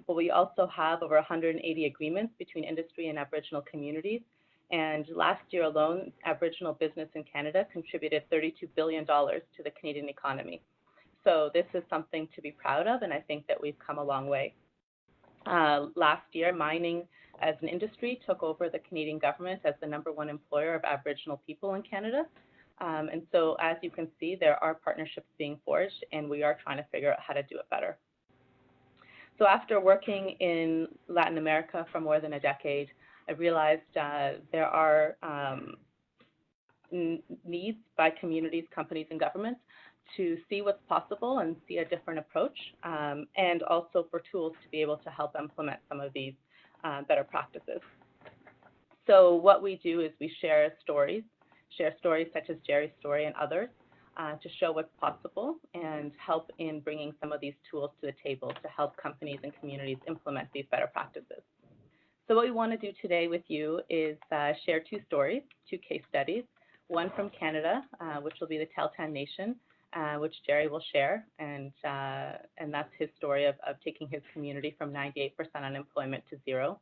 but we also have over 180 agreements between industry and Aboriginal communities. And last year alone, Aboriginal business in Canada contributed $32 billion to the Canadian economy. So this is something to be proud of, and I think that we've come a long way. Last year, mining as an industry took over the Canadian government as the #1 employer of Aboriginal people in Canada. And so as you can see, there are partnerships being forged, and we are trying to figure out how to do it better. So after working in Latin America for more than a decade, I realized there are needs by communities, companies, and governments to see what's possible and see a different approach, and also for tools to be able to help implement some of these better practices. So what we do is we share stories such as Jerry's story and others to show what's possible and help in bringing some of these tools to the table to help companies and communities implement these better practices. So what we want to do today with you is share two stories, two case studies, one from Canada, which will be the Tahltan Nation, which Jerry will share, and that's his story of taking his community from 98% unemployment to 0.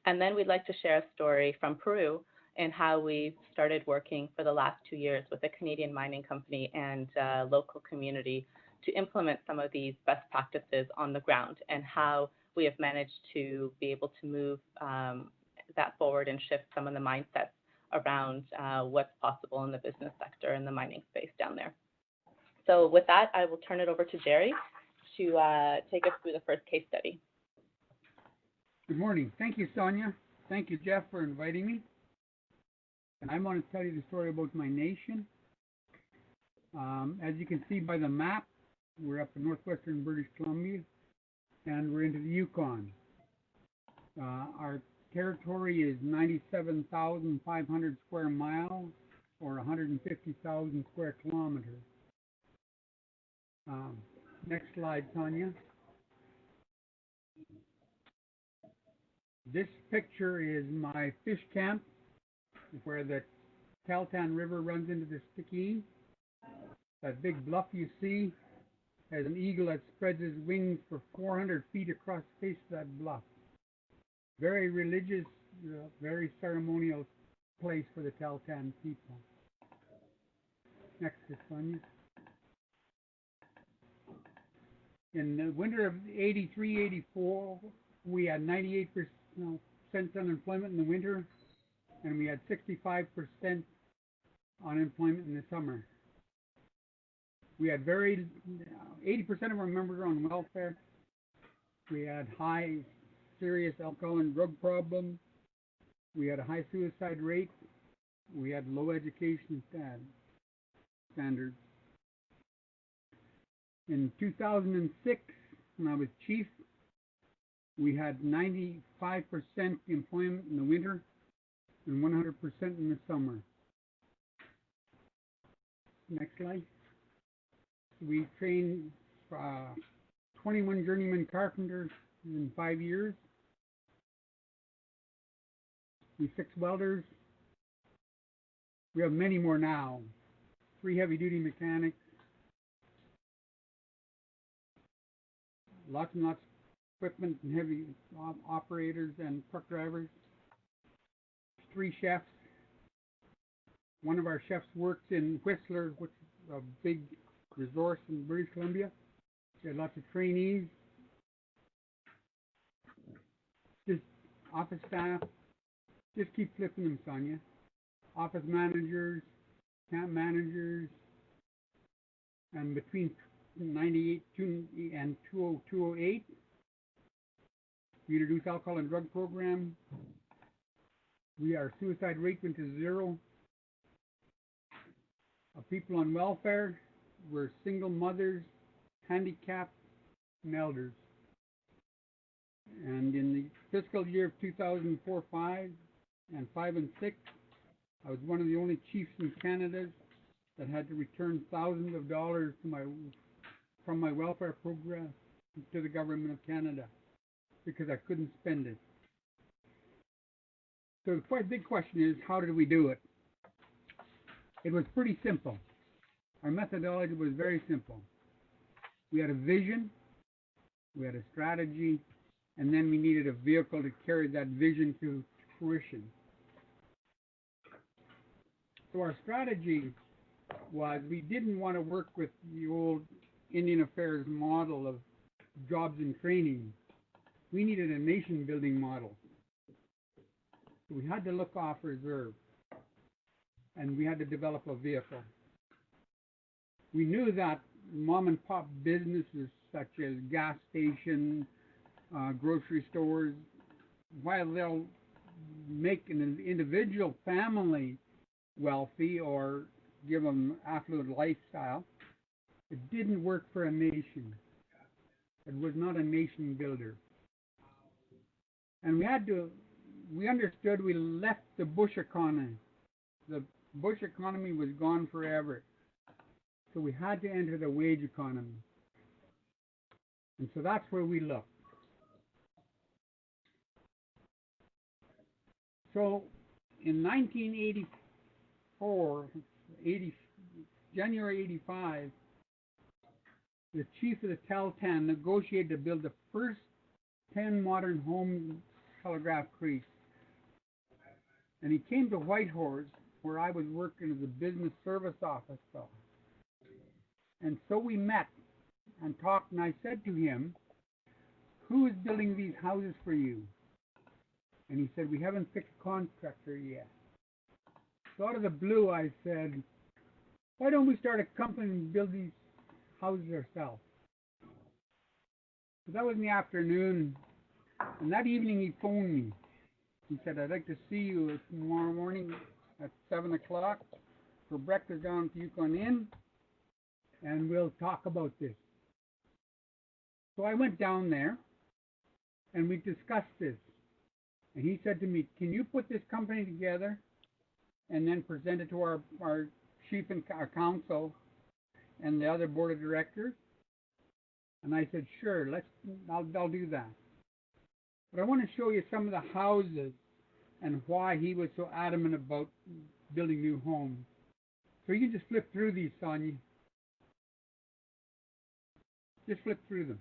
And then we'd like to share a story from Peru and how we've started working for the last 2 years with a Canadian mining company and local community to implement some of these best practices on the ground, and how we have managed to be able to move that forward and shift some of the mindsets around what's possible in the business sector and the mining space down there. So with that, I will turn it over to Jerry to take us through the first case study. Good morning. Thank you, Sonia. Thank you, Jeff, for inviting me. And I want to tell you the story about my nation. As you can see by the map, we're up in northwestern British Columbia, and we're into the Yukon. Our territory is 97,500 square miles, or 150,000 square kilometers. Next slide, Sonia. This picture is my fish camp, where the Tahltan River runs into the Stickeen. That big bluff you see has an eagle that spreads his wings for 400 feet across the face of that bluff. Very religious, very ceremonial place for the Tahltan people. Next is Sonia. In the winter of 83-84, we had 98% unemployment in the winter, and we had 65% unemployment in the summer. We had 80% of our members were on welfare. We had high serious alcohol and drug problems. We had a high suicide rate. We had low education standards. In 2006, when I was chief, we had 95% employment in the winter and 100% in the summer. Next slide. We trained 21 journeyman carpenters in 5 years. We 6 welders. We have many more now. 3 heavy-duty mechanics. Lots and lots of equipment and heavy operators and truck drivers. 3 chefs. One of our chefs works in Whistler, which is a big resort in British Columbia. We had lots of trainees. Just office staff. Just keep flipping them, Sonia. Office managers, camp managers, and between 98 and 2008, we introduced alcohol and drug program. Our suicide rate went to 0. Of people on welfare were single mothers, handicapped, and elders. And in the fiscal year of 2004-5 and 5 and 6, I was one of the only chiefs in Canada that had to return thousands of dollars to from my welfare program to the government of Canada because I couldn't spend it. So the big question is, how did we do it? It was pretty simple. Our methodology was very simple. We had a vision, we had a strategy, and then we needed a vehicle to carry that vision to fruition. So our strategy was we didn't want to work with the old Indian Affairs model of jobs and training. We needed a nation-building model. So we had to look off reserve, and we had to develop a vehicle. We knew that mom-and-pop businesses such as gas stations, grocery stores, while they'll make an individual family wealthy or give them affluent lifestyle, it didn't work for a nation. It was not a nation builder. And we understood we left the bush economy. The bush economy was gone forever. So we had to enter the wage economy. And so that's where we looked. So in 1984, January 85, the chief of the Tahltan negotiated to build the first 10 modern homes in Telegraph Creek. And he came to Whitehorse, where I was working as a business service officer. And so we met and talked, and I said to him, "Who is building these houses for you?" And he said, "We haven't picked a contractor yet." So out of the blue, I said, "Why don't we start a company and build these houses ourselves?" So that was in the afternoon, and that evening he phoned me. He said, "I'd like to see you tomorrow morning at 7 o'clock for breakfast down at the Yukon Inn, and we'll talk about this." So I went down there, and we discussed this. And he said to me, "Can you put this company together and then present it to our chief and our council and the other board of directors?" And I said, "Sure, I'll do that. But I want to show you some of the houses and why he was so adamant about building new homes." So you can just flip through these, Sonia. Just flip through them.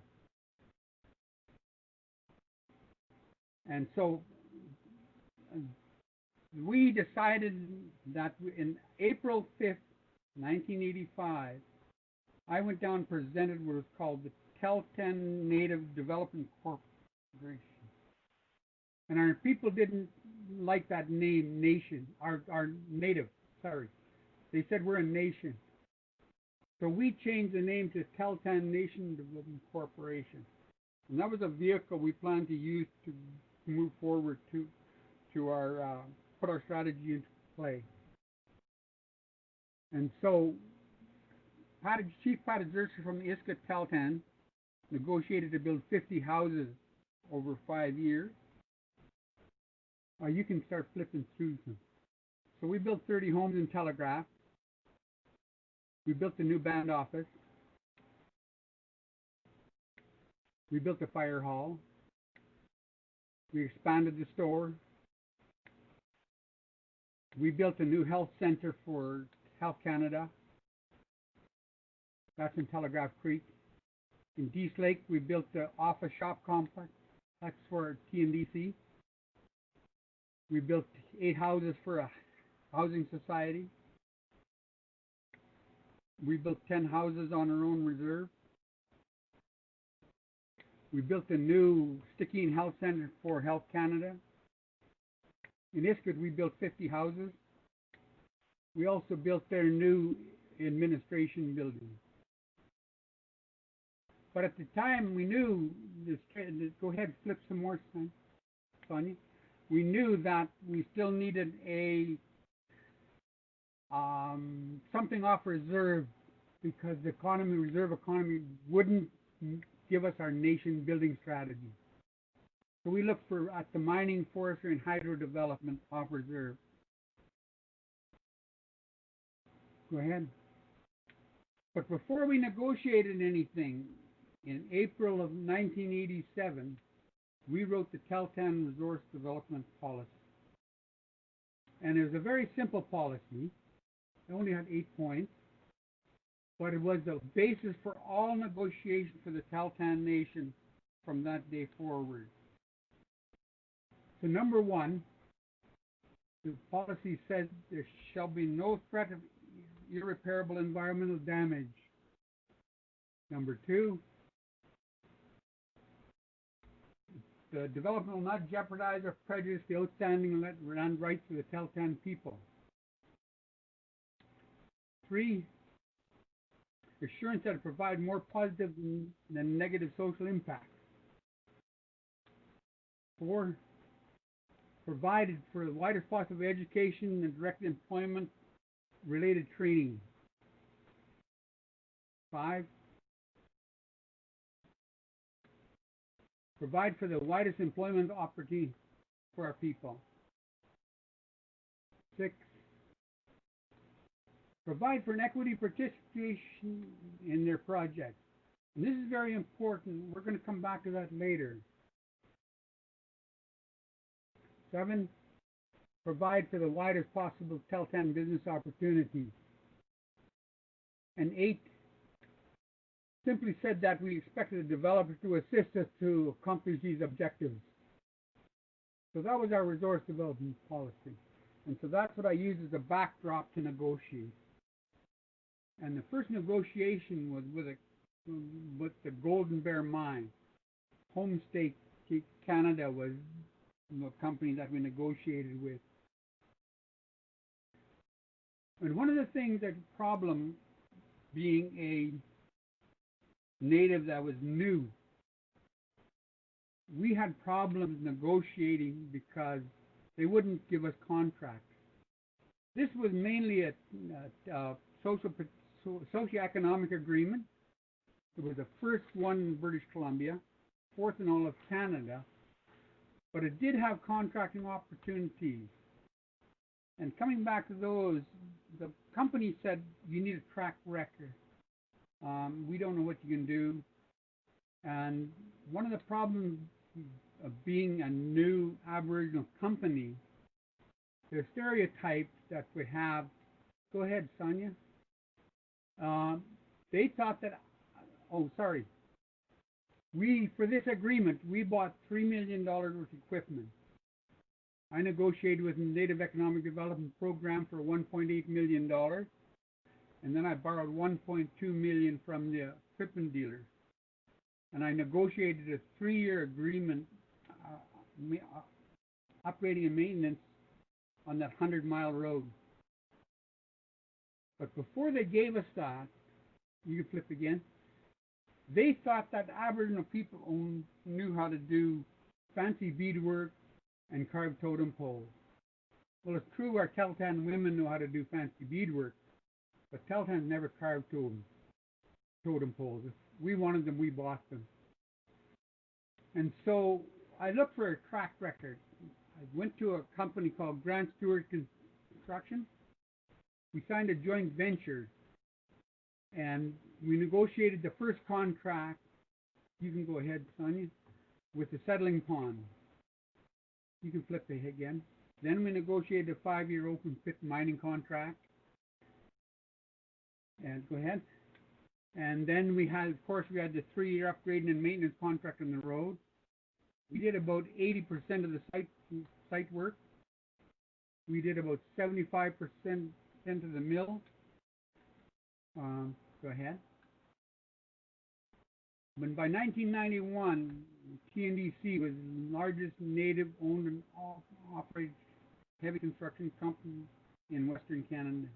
And so we decided that in April 5th, 1985, I went down and presented what was called the Tahltan Nation Development Corporation. And our people didn't like that name, nation, our native, sorry. They said we're a nation. So we changed the name to Tahltan Nation Development Corporation. And that was a vehicle we planned to use to move forward to our put our strategy into play. And so Chief Padazurcha from the Iska Tahltan negotiated to build 50 houses over 5 years. You can start flipping through them. So we built 30 homes in Telegraph. We built a new band office. We built a fire hall. We expanded the store. We built a new health center for Health Canada. That's in Telegraph Creek. In Dease Lake, we built the office shop complex. That's for TNDC. We built 8 houses for a housing society. We built 10 houses on our own reserve. We built a new Stikine Health Center for Health Canada. In Iskut, we built 50 houses. We also built their new administration building. But at the time, we knew this. Go ahead, flip some more, Sonia. We knew that we still needed a something off reserve because the reserve economy wouldn't give us our nation building strategy. So we looked at the mining, forestry, and hydro development off reserve. Go ahead. But before we negotiated anything, in April of 1987, we wrote the Tahltan Resource Development Policy. And it was a very simple policy. It only had 8 points, but it was the basis for all negotiations for the Tahltan Nation from that day forward. So number one, the policy says there shall be no threat of irreparable environmental damage. Number two, the development will not jeopardize or prejudice the outstanding land rights of the Tahltan people. 3, assurance that it provide more positive than negative social impact. 4, provided for the widest possible education and direct employment related training. 5, provide for the widest employment opportunity for our people. 6, provide for an equity participation in their projects. And this is very important. We're going to come back to that later. 7, provide for the widest possible Tahltan business opportunities. And 8, simply said that we expected the developer to assist us to accomplish these objectives. So that was our resource development policy. And so that's what I used as a backdrop to negotiate. And the first negotiation was with the Golden Bear Mine. Home State Canada was the company that we negotiated with. And one of the things that problem being a native that was new, we had problems negotiating because they wouldn't give us contracts. This was mainly a socioeconomic agreement. It was the first one in British Columbia, fourth in all of Canada, but it did have contracting opportunities. And coming back to those, the company said you need a track record. We don't know what you can do. And one of the problems of being a new Aboriginal company, the stereotypes that we have. Go ahead, Sonia. They thought that, for this agreement, we bought $3 million worth of equipment. I negotiated with the Native Economic Development Program for $1.8 million, and then I borrowed $1.2 million from the equipment dealers. And I negotiated a 3-year agreement, operating and maintenance on that 100-mile road. But before they gave us that, you can flip again, they thought that Aboriginal people knew how to do fancy beadwork and carve totem poles. Well, it's true our Tahltan women know how to do fancy beadwork, but Tahltan never carved totem poles. If we wanted them, we bought them. And so I looked for a track record. I went to a company called Grant Stewart Construction. We signed a joint venture, and we negotiated the first contract. You can go ahead, Sonia, with the settling pond. You can flip it again. Then we negotiated a 5-year open pit mining contract. And go ahead. And then we had the 3-year upgrading and maintenance contract on the road. We did about 80% of the site work. We did about 75% into the mill. Go ahead. But by 1991, TNDC was the largest native-owned and operated heavy construction company in Western Canada.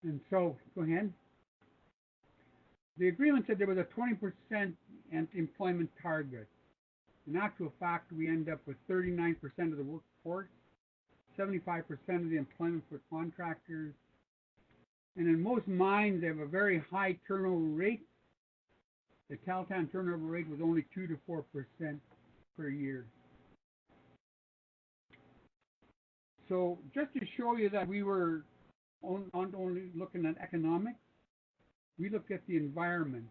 And so, go ahead. The agreement said there was a 20% employment target. In actual fact, we end up with 39% of the workforce, 75% of the employment for contractors, and in most mines, they have a very high turnover rate. The Tahltan turnover rate was only 2 to 4% per year. So just to show you that we were not only looking at economics, we looked at the environment.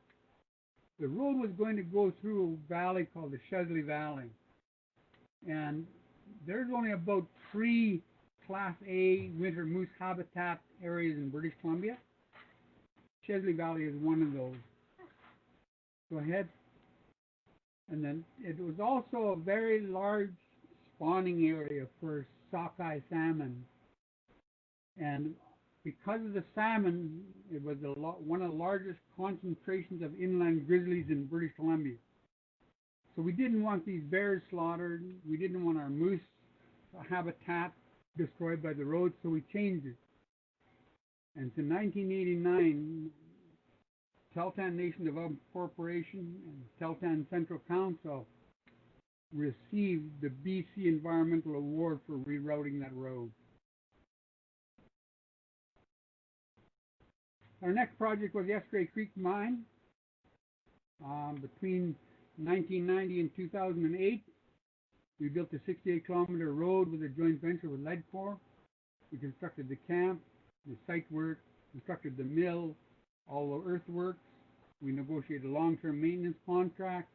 The road was going to go through a valley called the Chesley Valley. And there's only about 3 Class A winter moose habitat areas in British Columbia. Chesley Valley is one of those. Go ahead. And then it was also a very large spawning area for sockeye salmon. And because of the salmon, it was one of the largest concentrations of inland grizzlies in British Columbia. So we didn't want these bears slaughtered. We didn't want our moose habitat destroyed by the road, so we changed it. And in 1989, Tahltan Nation Development Corporation and Tahltan Central Council received the BC Environmental Award for rerouting that road. Our next project was the Eskay Creek Mine. Between 1990 and 2008, we built a 68-kilometer road with a joint venture with ELLED Corp. We constructed the camp, the site work, constructed the mill, all the earthworks. We negotiated a long-term maintenance contract.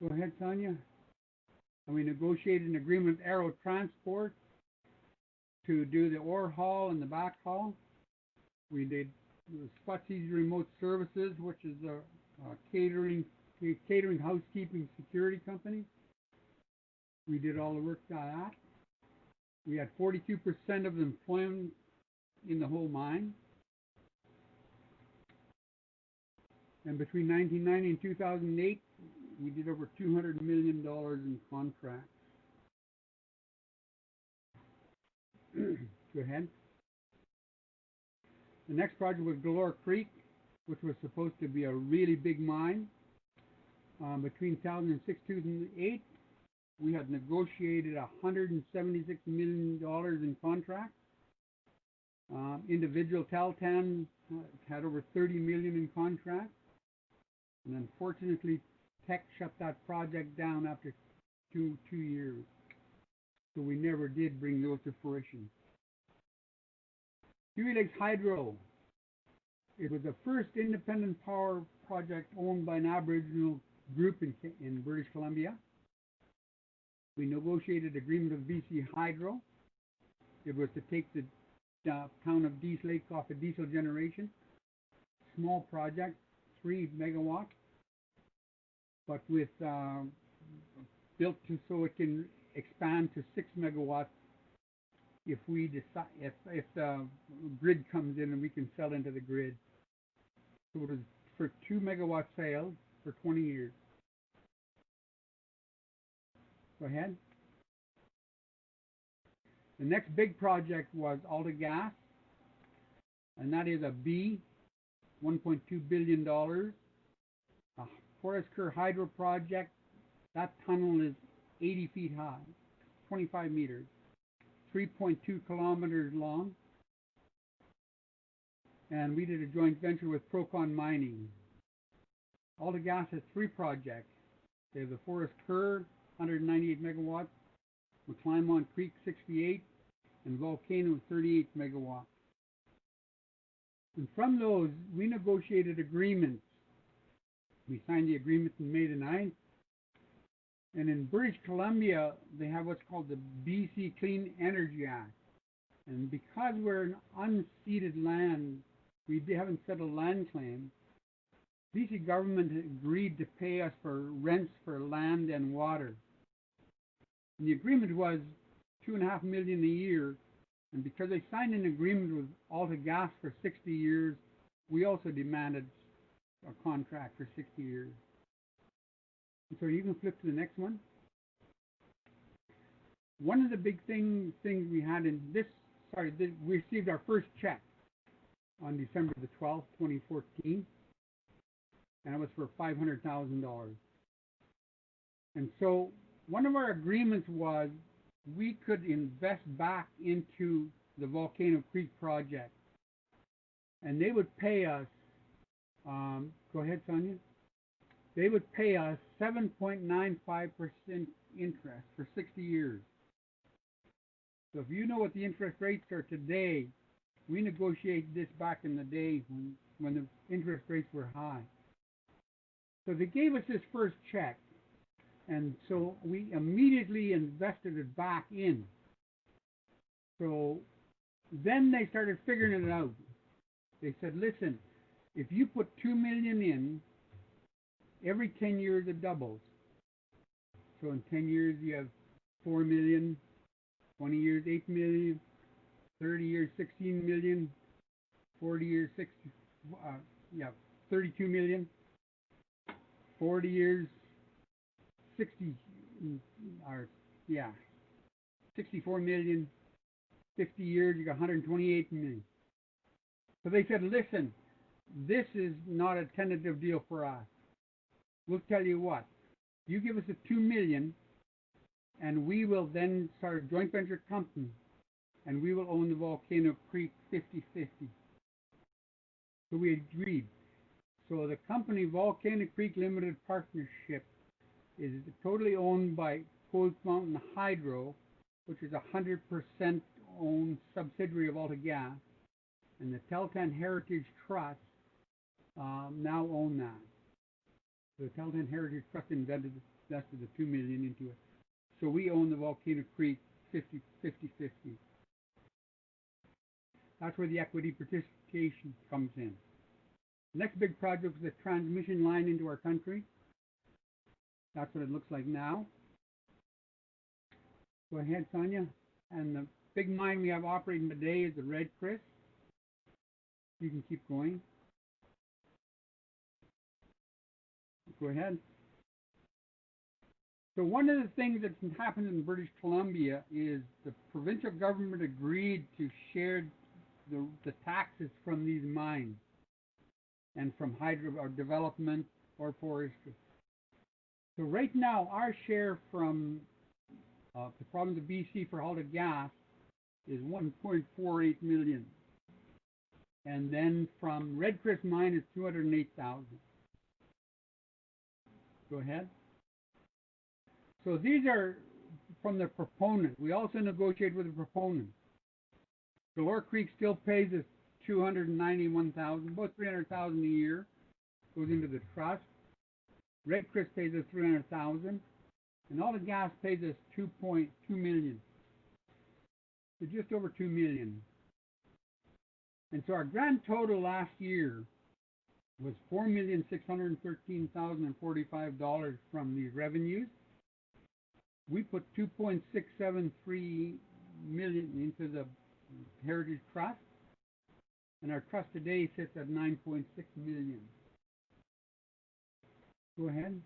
Go ahead, Sonia. And we negotiated an agreement with Aero Transport to do the ore haul and the backhaul. We did Sputsy Remote Services, which is a catering, housekeeping, security company. We did all the work on that. We had 42% of the employment in the whole mine. And between 1990 and 2008, we did over $200 million in contracts. Go ahead. The next project was Galore Creek, which was supposed to be a really big mine. Between 2006 and 2008, we had negotiated $176 million in contracts. Individual Tahltan had over $30 million in contracts. And unfortunately, Tech shut that project down after two years. So we never did bring those to fruition. Huey Lakes Hydro. It was the first independent power project owned by an Aboriginal group in British Columbia. We negotiated an agreement with BC Hydro. It was to take the town of Dease Lake off of diesel generation. Small project, 3 megawatts, but with built so it can expand to 6 megawatts if we decide if the grid comes in and we can sell into the grid. So it was for 2 megawatt sales for 20 years. Go ahead. The next big project was Alta Gas, and that is a $1.2 billion. A Forest Kerr Hydro project. That tunnel is 80 feet high, 25 meters, 3.2 kilometers long. And we did a joint venture with Procon Mining. Alta Gas has 3 projects. They have the Forest Kerr, 198 megawatts, McClymont Creek, 68, and Volcano, 38 megawatts. And from those, we negotiated agreements. We signed the agreement on May the 9th. And in British Columbia, they have what's called the BC Clean Energy Act. And because we're an unceded land, we haven't settled land claims, BC government agreed to pay us for rents for land and water. And the agreement was $2.5 million a year. And because they signed an agreement with Alta Gas for 60 years, we also demanded a contract for 60 years. And so you can flip to the next one. One of the big things we had in we received our first check on December the 12th, 2014, and it was for $500,000. And so one of our agreements was we could invest back into the Volcano Creek project, and they would pay us, go ahead, Sonia. They would pay us 7.95% interest for 60 years. So if you know what the interest rates are today, we negotiated this back in the day when the interest rates were high. So they gave us this first check, and so we immediately invested it back in. So then they started figuring it out. They said, listen, if you put $2 million in, every 10 years it doubles. So in 10 years, you have 4 million, 20 years, 8 million, 30 years, 16 million, 40 years, 32 million, 40 years, 64 million, 50 years, you got 128 million. So they said, listen, this is not a tentative deal for us. We'll tell you what, you give us a 2 million, and we will then start a joint venture company, and we will own the Volcano Creek 50-50. So we agreed. So the company Volcano Creek Limited Partnership is totally owned by Cold Mountain Hydro, which is a 100% owned subsidiary of AltaGas, and the Tahltan Heritage Trust now own that. The Tahltan Heritage Trust invested the 2 million into it. So we own the Volcano Creek 50-50. That's where the equity participation comes in. The next big project is a transmission line into our country. That's what it looks like now. Go ahead, Sonia. And the big mine we have operating today is the Red Chris. You can keep going. Go ahead. So one of the things that's happened in British Columbia is the provincial government agreed to share the taxes from these mines and from hydro or development or forestry. So right now, our share from the province of BC for AltaGas is 1.48 million. And then from Red Chris Mine is 208,000. Go ahead. So these are from the proponent. We also negotiate with the proponent. Galore Creek still pays us 291,000, about 300,000 a year goes into the trust. Red Chris pays us 300,000, and AltaGas pays us 2.2 million. So just over 2 million. And so our grand total last year was $4,613,045 from these revenues. We put 2.673 million into the Heritage Trust, and our trust today sits at 9.6 million. Go ahead.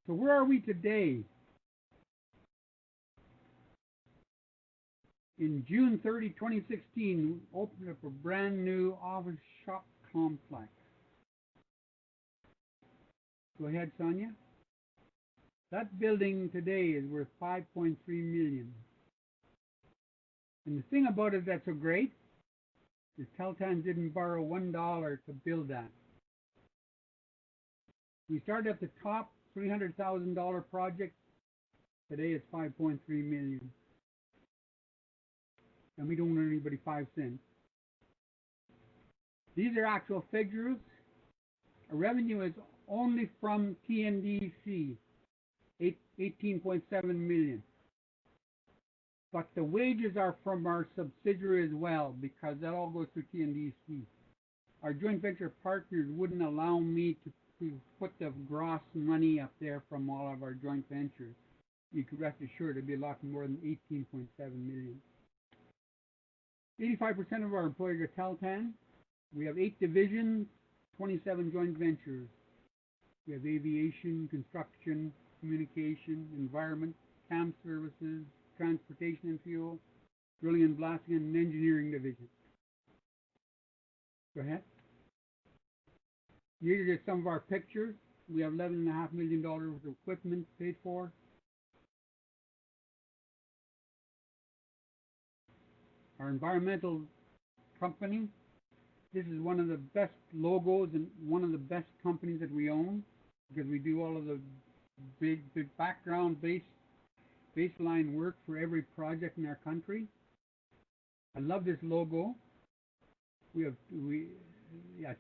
So where are we today? In June 30, 2016, we opened up a brand new office shop complex. Go ahead, Sonia. That building today is worth 5.3 million. And the thing about it that's so great is Tahltan didn't borrow $1 to build that. We started at the top $300,000 project. Today it's 5.3 million. And we don't earn anybody 5 cents. These are actual figures. Our revenue is only from TNDC, 18.7 million. But the wages are from our subsidiary as well, because that all goes through TNDC. Our joint venture partners wouldn't allow me to put the gross money up there from all of our joint ventures. You could rest assured it'd be a lot more than 18.7 million. 85% of our employees are Tahltan. We have 8 divisions, 27 joint ventures. We have aviation, construction, communication, environment, camp services, transportation and fuel, drilling and blasting, and an engineering division. Go ahead. Here are just some of our pictures. We have $11.5 million worth of equipment paid for. Our environmental company. This is one of the best logos and one of the best companies that we own, because we do all of the big background baseline work for every project in our country. I love this logo. I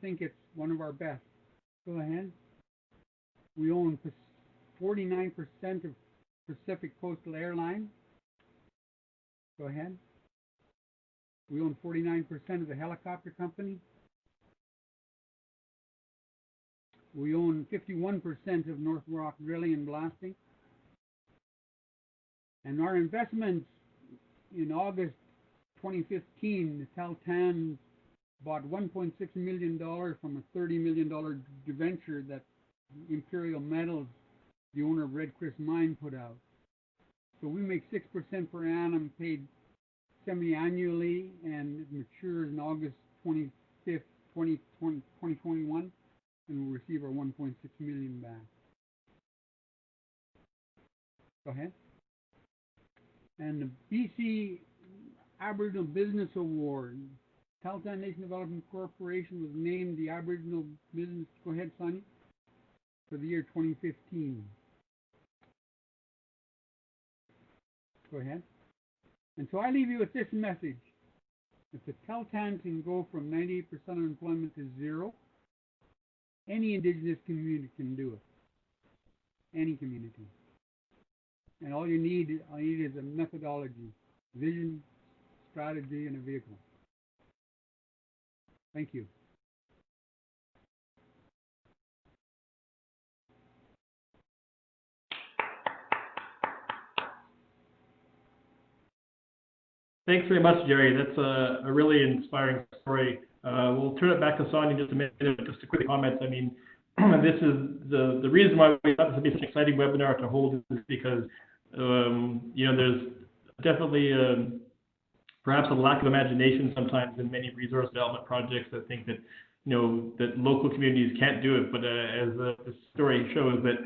think it's one of our best. Go ahead. We own 49% of Pacific Coastal Airlines. Go ahead. We own 49% of the helicopter company. We own 51% of North Rock Drilling and Blasting. And our investments in August 2015, the Tahltan bought $1.6 million from a $30 million debenture that Imperial Metals, the owner of Red Chris Mine, put out. So we make 6% per annum, paid semi-annually, and it matures in August 25th, 2021, and we'll receive our $1.6 million back. Go ahead. And the BC Aboriginal Business Award, Tahltan Nation Development Corporation was named the Aboriginal Business, go ahead, Sonia, for the year 2015. Go ahead. And so I leave you with this message. If the Tahltan can go from 98% unemployment to 0, any Indigenous community can do it. Any community. And all you need is a methodology, vision, strategy, and a vehicle. Thank you. Thanks very much, Jerry. That's a really inspiring story. We'll turn it back to Sonia in just a minute, just a quick comment. I mean, this is the reason why we thought this would be such an exciting webinar to hold is because, you know, there's definitely perhaps a lack of imagination sometimes in many resource development projects that think that, you know, that local communities can't do it. But as the story shows that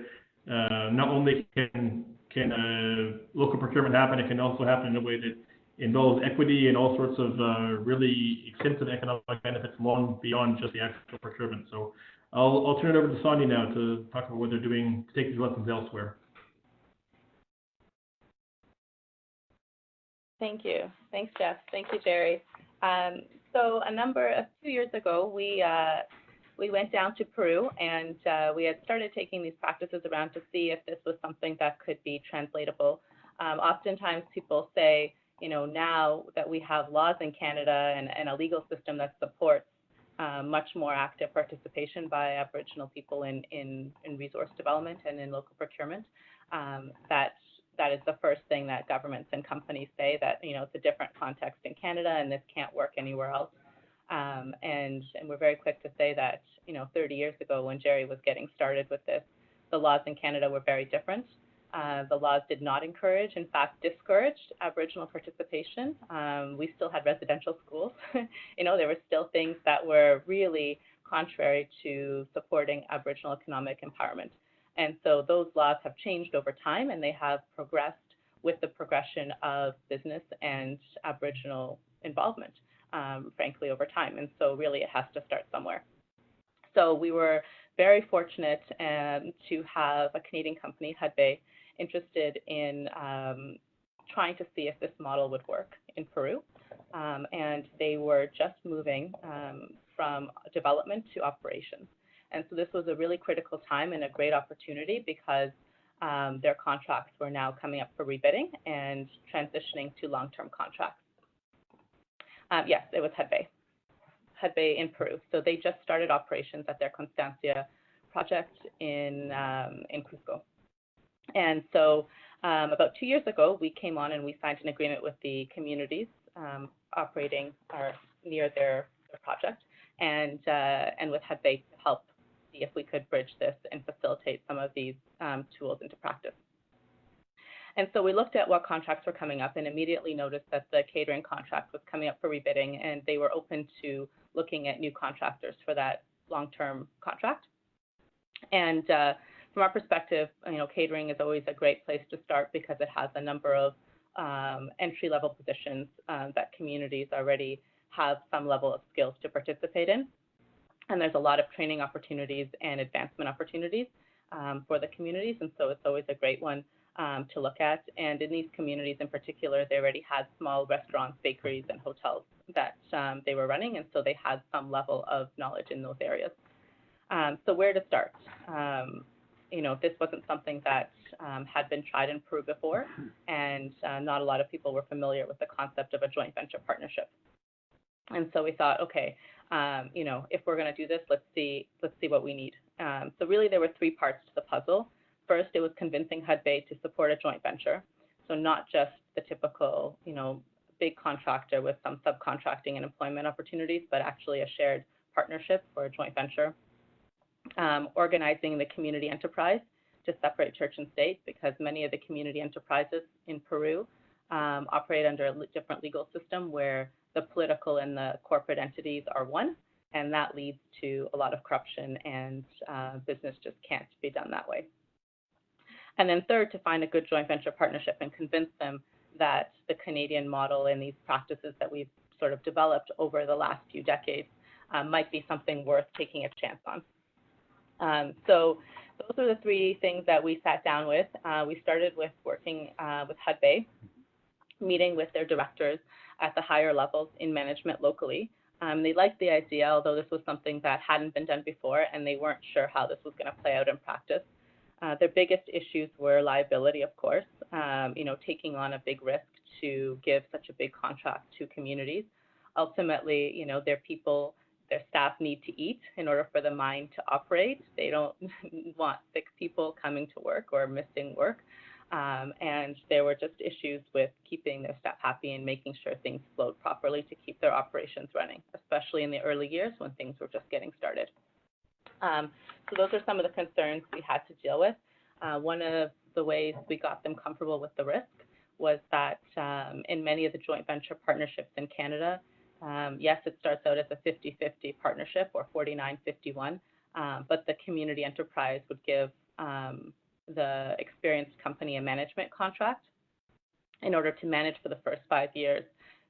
not only can local procurement happen, it can also happen in a way that involves equity and all sorts of really extensive economic benefits long beyond just the actual procurement. So I'll turn it over to Sonia now to talk about what they're doing to take these lessons elsewhere. Thank you. Thanks, Jeff. Thank you, Jerry. So 2 years ago, we went down to Peru, and we had started taking these practices around to see if this was something that could be translatable. Oftentimes people say, you know, now that we have laws in Canada and a legal system that supports much more active participation by Aboriginal people in resource development and in local procurement, that is the first thing that governments and companies say, that, you know, it's a different context in Canada and this can't work anywhere else. And we're very quick to say that, you know, 30 years ago when Jerry was getting started with this, the laws in Canada were very different. The laws did not encourage, in fact, discouraged Aboriginal participation. We still had residential schools. You know, there were still things that were really contrary to supporting Aboriginal economic empowerment. And so those laws have changed over time, and they have progressed with the progression of business and Aboriginal involvement, frankly, over time. And so really it has to start somewhere. So we were very fortunate to have a Canadian company, Hudbay, interested in trying to see if this model would work in Peru. And they were just moving from development to operations. And so this was a really critical time and a great opportunity because their contracts were now coming up for rebidding and transitioning to long-term contracts. Yes, it was Hudbay in Peru. So they just started operations at their Constancia project in Cusco. And so about 2 years ago, we came on and we signed an agreement with the communities operating near their project, and with Hudbay to help see if we could bridge this and facilitate some of these tools into practice. And so we looked at what contracts were coming up and immediately noticed that the catering contract was coming up for rebidding, and they were open to looking at new contractors for that long-term contract. And from our perspective, you know, catering is always a great place to start because it has a number of entry-level positions that communities already have some level of skills to participate in. And there's a lot of training opportunities and advancement opportunities for the communities, and so it's always a great one to look at. And in these communities in particular, they already had small restaurants, bakeries, and hotels that they were running, and so they had some level of knowledge in those areas. So where to start? You know, this wasn't something that had been tried in Peru before, and not a lot of people were familiar with the concept of a joint venture partnership. And so we thought, okay, you know, if we're going to do this, let's see what we need. So really there were three parts to the puzzle. First, it was convincing Hudbay to support a joint venture. So not just the typical, big contractor with some subcontracting and employment opportunities, but actually a shared partnership for a joint venture. Organizing the community enterprise to separate church and state, because many of the community enterprises in Peru operate under a different legal system where the political and the corporate entities are one, and that leads to a lot of corruption, and business just can't be done that way. And then third, to find a good joint venture partnership and convince them that the Canadian model and these practices that we've sort of developed over the last few decades might be something worth taking a chance on. So those are the three things that we sat down with. We started with working with Hudbay, meeting with their directors at the higher levels in management locally. They liked the idea, although this was something that hadn't been done before, and they weren't sure how this was going to play out in practice. Their biggest issues were liability, of course, taking on a big risk to give such a big contract to communities. Ultimately, their people, their staff need to eat in order for the mine to operate. They don't want sick people coming to work or missing work. And there were just issues with keeping their staff happy and making sure things flowed properly to keep their operations running, especially in the early years when things were just getting started. So those are some of the concerns we had to deal with. One of the ways we got them comfortable with the risk was that in many of the joint venture partnerships in Canada, yes, it starts out as a 50-50 partnership or 49-51, but the community enterprise would give the experienced company a management contract in order to manage for the first 5 years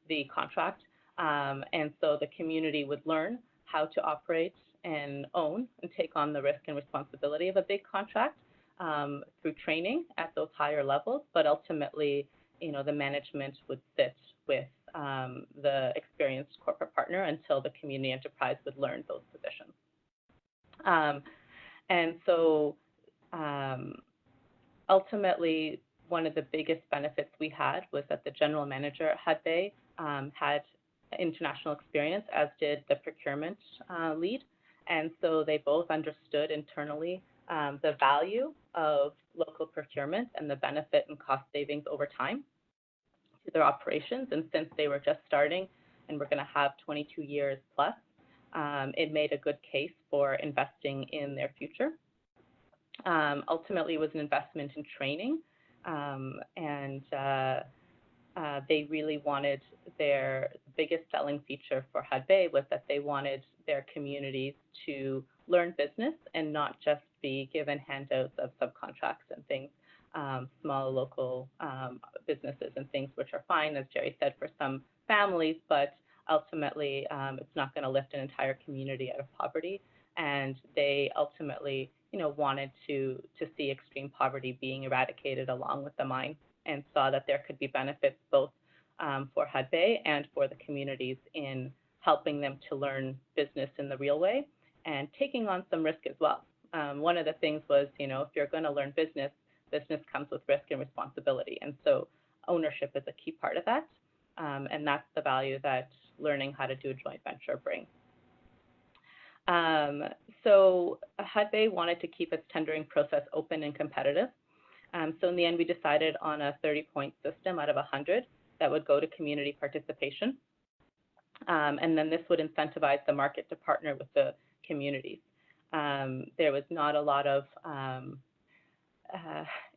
the contract. And so the community would learn how to operate and own and take on the risk and responsibility of a big contract through training at those higher levels, but ultimately, the management would sit with the experienced corporate partner until the community enterprise would learn those positions. And so ultimately, one of the biggest benefits we had was that the general manager at Hudbay had international experience, as did the procurement lead. And so they both understood internally the value of local procurement and the benefit and cost savings over time to their operations. And since they were just starting and we're going to have 22 years plus, it made a good case for investing in their future. Ultimately, it was an investment in training, and they really wanted their biggest selling feature for Hudbay was that they wanted their communities to learn business and not just be given handouts of subcontracts and things, small local businesses and things, which are fine, as Jerry said, for some families, but ultimately it's not going to lift an entire community out of poverty. And they ultimately, wanted to see extreme poverty being eradicated along with the mine, and saw that there could be benefits both for Hudbay and for the communities in helping them to learn business in the real way and taking on some risk as well. One of the things was, if you're going to learn business, business comes with risk and responsibility. And so ownership is a key part of that. And that's the value that learning how to do a joint venture brings. So Hudbay wanted to keep its tendering process open and competitive. So in the end, we decided on a 30-point system out of 100 that would go to community participation. And then this would incentivize the market to partner with the communities. There was not a lot of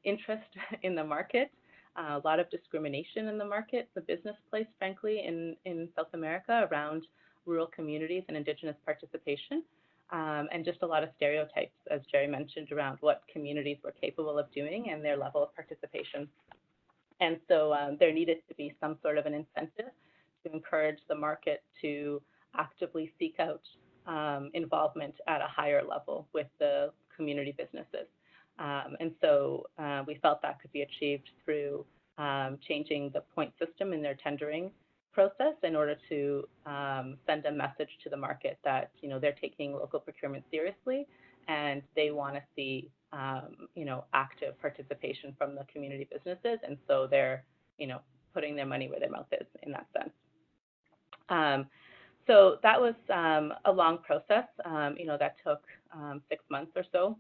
interest in the market, a lot of discrimination in the market, the business place, frankly, in South America around rural communities and Indigenous participation, and just a lot of stereotypes, as Jerry mentioned, around what communities were capable of doing and their level of participation. And so there needed to be some sort of an incentive to encourage the market to actively seek out involvement at a higher level with the community businesses. And so we felt that could be achieved through changing the point system in their tendering process in order to send a message to the market that, they're taking local procurement seriously and they want to see, active participation from the community businesses. And so they're, putting their money where their mouth is in that sense. So that was a long process. That took 6 months or so.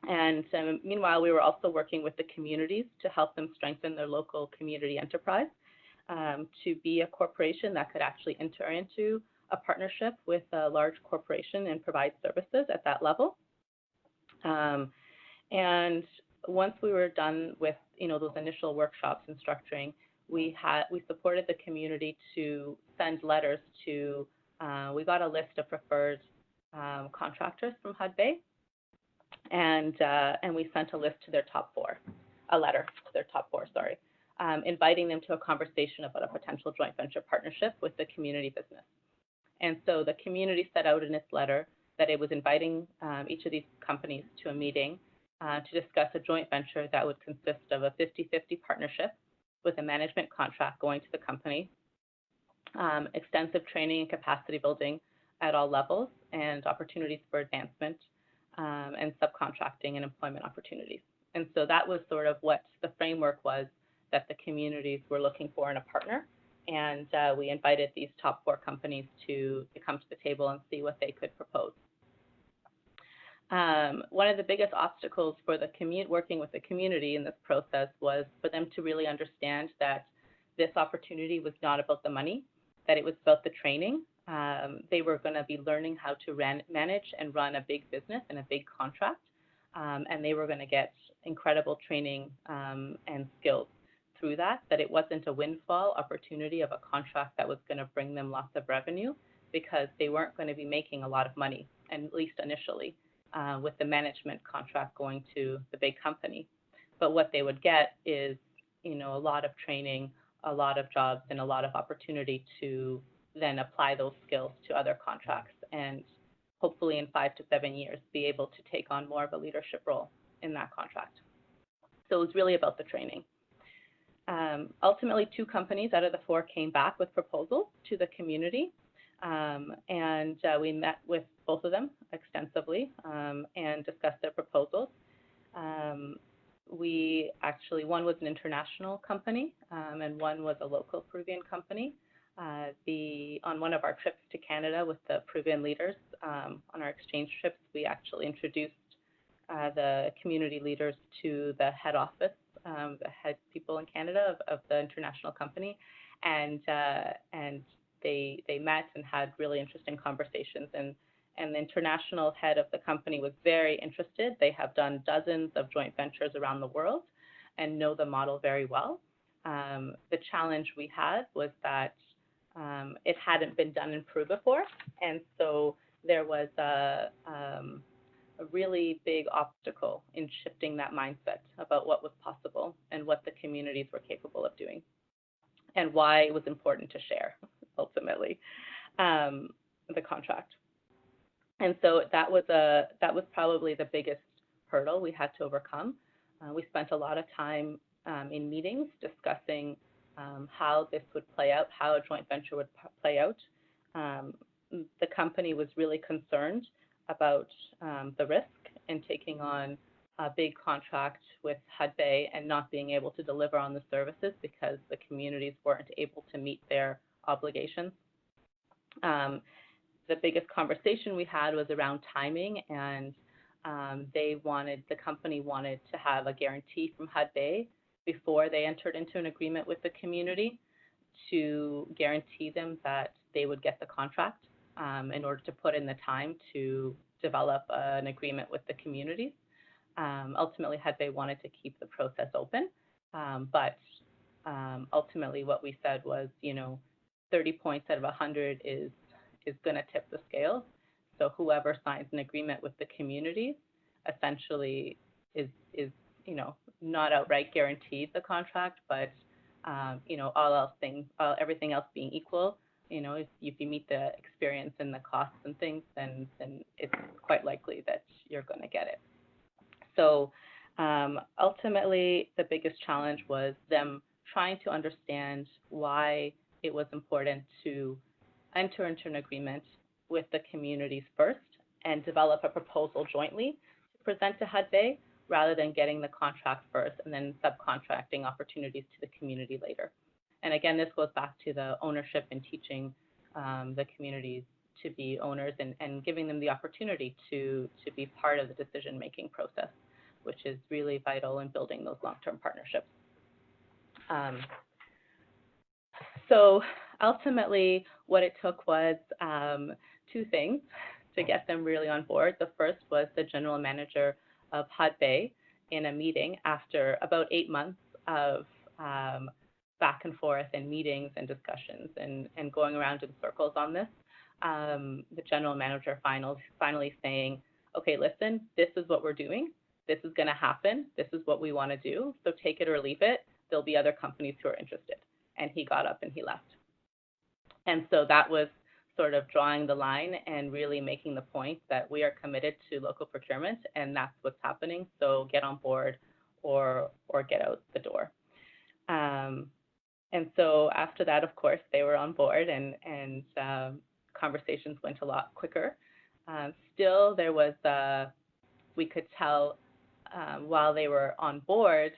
And meanwhile, we were also working with the communities to help them strengthen their local community enterprise to be a corporation that could actually enter into a partnership with a large corporation and provide services at that level. And once we were done with those initial workshops and structuring, we supported the community to send letters to, we got a list of preferred contractors from Hudbay, and we sent a list to their top four, a letter to their top four, sorry, inviting them to a conversation about a potential joint venture partnership with the community business. And so the community set out in its letter that it was inviting each of these companies to a meeting to discuss a joint venture that would consist of a 50-50 partnership with a management contract going to the company, extensive training and capacity building at all levels, and opportunities for advancement, and subcontracting and employment opportunities. And so that was sort of what the framework was that the communities were looking for in a partner. And we invited these top four companies to come to the table and see what they could propose. One of the biggest obstacles for the working with the community in this process was for them to really understand that this opportunity was not about the money, that it was about the training. They were going to be learning how to manage and run a big business and a big contract, and they were going to get incredible training and skills through that it wasn't a windfall opportunity of a contract that was going to bring them lots of revenue, because they weren't going to be making a lot of money, at least initially, with the management contract going to the big company. But what they would get is, a lot of training, a lot of jobs, and a lot of opportunity to then apply those skills to other contracts, and hopefully in 5 to 7 years be able to take on more of a leadership role in that contract. So it was really about the training. Ultimately, 2 companies out of the 4 came back with proposals to the community, and we met with both of them extensively and discussed their proposals. One was an international company, and one was a local Peruvian company. On one of our trips to Canada with the Peruvian leaders, on our exchange trips, we actually introduced the community leaders to the head office, the head people in Canada of the international company, and they met and had really interesting conversations. And the international head of the company was very interested. They have done dozens of joint ventures around the world and know the model very well. The challenge we had was that it hadn't been done in Peru before, and so there was a really big obstacle in shifting that mindset about what was possible and what the communities were capable of doing, and why it was important to share, ultimately, the contract. And so that was probably the biggest hurdle we had to overcome. We spent a lot of time in meetings discussing how this would play out, how a joint venture would play out. The company was really concerned about the risk in taking on a big contract with Hudbay and not being able to deliver on the services because the communities weren't able to meet their obligations. The biggest conversation we had was around timing, and the company wanted to have a guarantee from Hudbay before they entered into an agreement with the community to guarantee them that they would get the contract in order to put in the time to develop an agreement with the communities. Ultimately, Hudbay wanted to keep the process open, but ultimately what we said was, 30 points out of 100 is going to tip the scale. So whoever signs an agreement with the communities essentially is not outright guaranteed the contract, but everything else being equal, if you meet the experience and the costs and things, then it's quite likely that you're going to get it. So ultimately, the biggest challenge was them trying to understand why it was important to enter into an agreement with the communities first and develop a proposal jointly to present to Hudbay, rather than getting the contract first and then subcontracting opportunities to the community later. And again, this goes back to the ownership and teaching the communities to be owners and giving them the opportunity to be part of the decision-making process, which is really vital in building those long-term partnerships. So ultimately, what it took was two things to get them really on board. The first was the general manager of Hudbay in a meeting after about 8 months of back and forth and meetings and discussions and going around in circles on this. The general manager finally saying, okay, listen, this is what we're doing. This is going to happen. This is what we want to do. So take it or leave it. There'll be other companies who are interested. And he got up and he left. And so that was sort of drawing the line and really making the point that we are committed to local procurement, and that's what's happening. So get on board or get out the door. And so after that, of course, they were on board, and conversations went a lot quicker. Still, there was, we could tell while they were on board,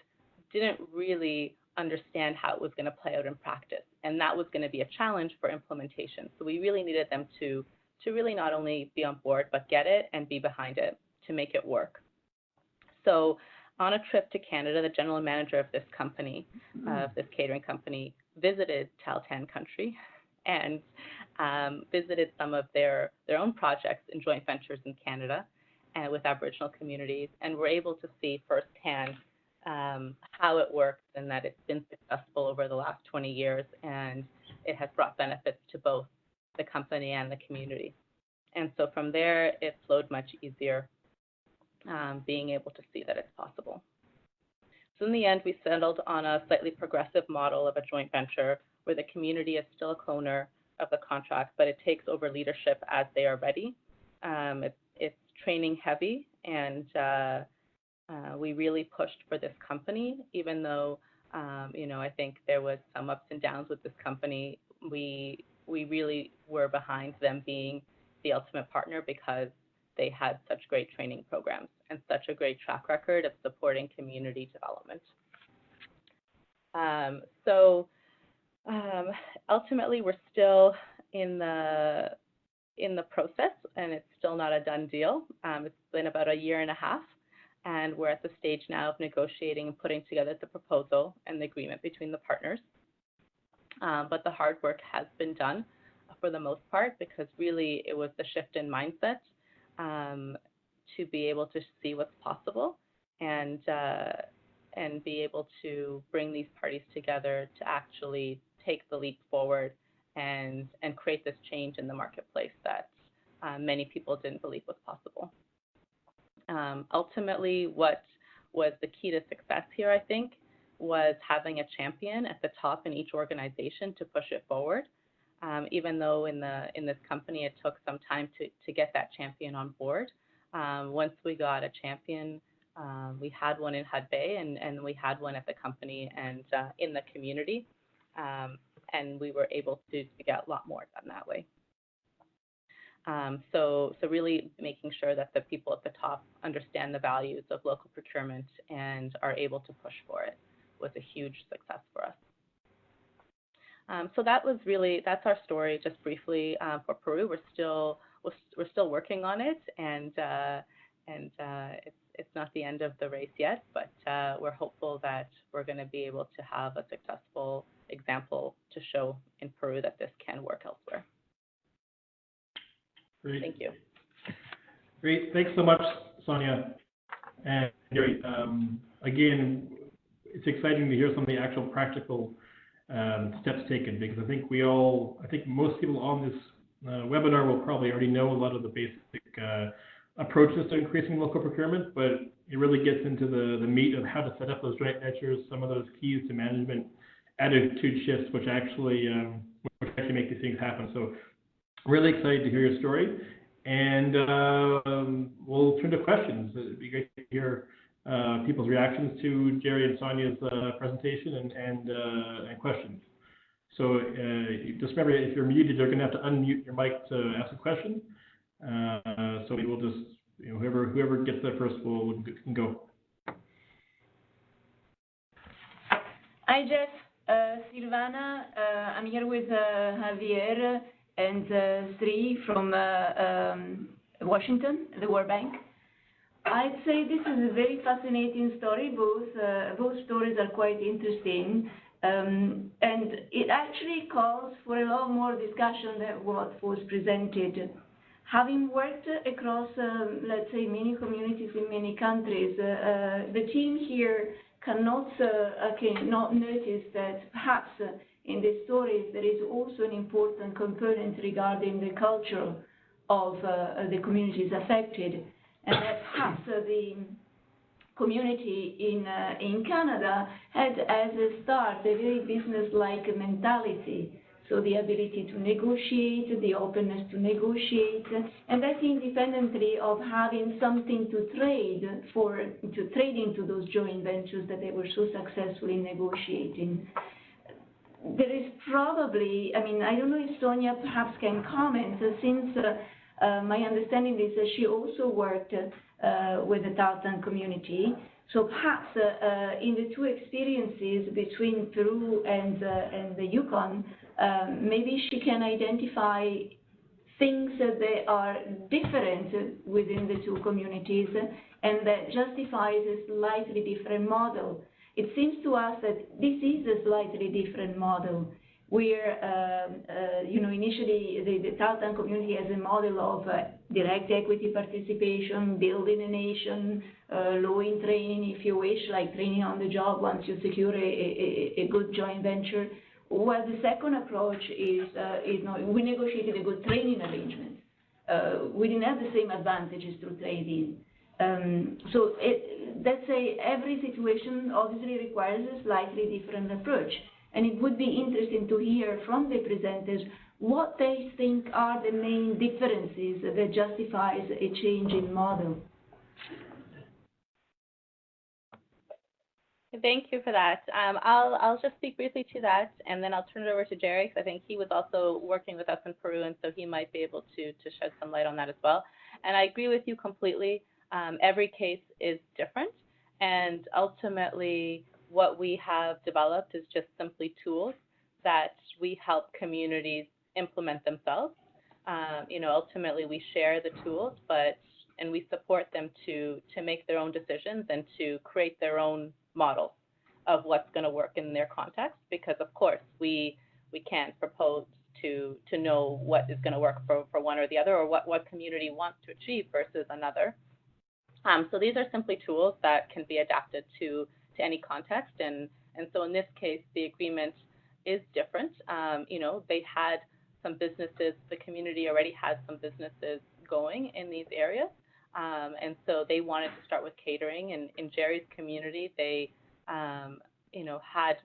didn't really understand how it was going to play out in practice. And that was going to be a challenge for implementation. So we really needed them to really not only be on board, but get it and be behind it to make it work. So on a trip to Canada, the general manager of this company, of this catering company, visited Tahltan country and visited some of their own projects and joint ventures in Canada and with Aboriginal communities, and were able to see firsthand how it works and that it's been successful over the last 20 years, and it has brought benefits to both the company and the community. And so from there, it flowed much easier, being able to see that it's possible. So in the end, we settled on a slightly progressive model of a joint venture where the community is still a co-owner of the contract, but it takes over leadership as they are ready. It's training heavy, and we really pushed for this company, even though, I think there was some ups and downs with this company. We really were behind them being the ultimate partner because they had such great training programs and such a great track record of supporting community development. Ultimately, we're still in the process, and it's still not a done deal. It's been about 1.5 years, and we're at the stage now of negotiating and putting together the proposal and the agreement between the partners. But the hard work has been done for the most part, because really it was the shift in mindset to be able to see what's possible and be able to bring these parties together to actually take the leap forward and create this change in the marketplace that many people didn't believe was possible. Ultimately, what was the key to success here, I think, was having a champion at the top in each organization to push it forward. Even though in this company it took some time to get that champion on board. Once we got a champion, we had one in Hudbay, and we had one at the company and in the community, and we were able to get a lot more done that way. So really making sure that the people at the top understand the values of local procurement and are able to push for it was a huge success for us. So that's our story, just briefly for Peru. We're still working on it, and it's not the end of the race yet, but we're hopeful that we're going to be able to have a successful example to show in Peru that this can work elsewhere. Great. Thank you. Great. Thanks so much, Sonia. And Gary, again, it's exciting to hear some of the actual practical steps taken, because I think most people on this webinar will probably already know a lot of the basic approaches to increasing local procurement, but it really gets into the meat of how to set up those joint ventures, some of those keys to management, attitude shifts, which actually make these things happen. So really excited to hear your story, and we'll turn to questions. It'd be great to hear people's reactions to Jerry and Sonia's presentation and questions. So just remember, if you're muted, you're going to have to unmute your mic to ask a question. So we will just, whoever gets there first can go. Hi, Jeff. Silvana. I'm here with Javier. and Sri from Washington, the World Bank. I'd say this is a very fascinating story. Both stories are quite interesting, and it actually calls for a lot more discussion than what was presented. Having worked across, let's say, many communities in many countries, the team here cannot notice that perhaps in the stories there is also an important component regarding the culture of the communities affected, and that perhaps the community in Canada had as a start a very business-like mentality. So the ability to negotiate, the openness to negotiate, and that's independently of having something to trade into those joint ventures that they were so successful in negotiating. There is probably, I mean, I don't know if Sonia perhaps can comment, since my understanding is that she also worked with the Tahltan community. So perhaps in the two experiences between Peru and the Yukon, maybe she can identify things that are different within the two communities and that justifies a slightly different model. It seems to us that this is a slightly different model where, initially the Tahltan community has a model of direct equity participation, building a nation, low in training, if you wish, like training on the job once you secure a good joint venture. Well, the second approach is we negotiated a good training arrangement. We didn't have the same advantages through trading. So let's say every situation obviously requires a slightly different approach. And it would be interesting to hear from the presenters what they think are the main differences that justifies a change in model. Thank you for that. I'll just speak briefly to that, and then I'll turn it over to Jerry, because I think he was also working with us in Peru, and so he might be able to shed some light on that as well. And I agree with you completely. Every case is different, and ultimately what we have developed is just simply tools that we help communities implement themselves. Ultimately we share the tools, and we support them to make their own decisions and to create their own models of what's going to work in their context, because of course we can't propose to know what is going to work for one or the other, or what community wants to achieve versus another. So these are simply tools that can be adapted to any context, and so in this case the agreement is different. They had some businesses, the community already had some businesses going in these areas, and so they wanted to start with catering. And in Jerry's community, they had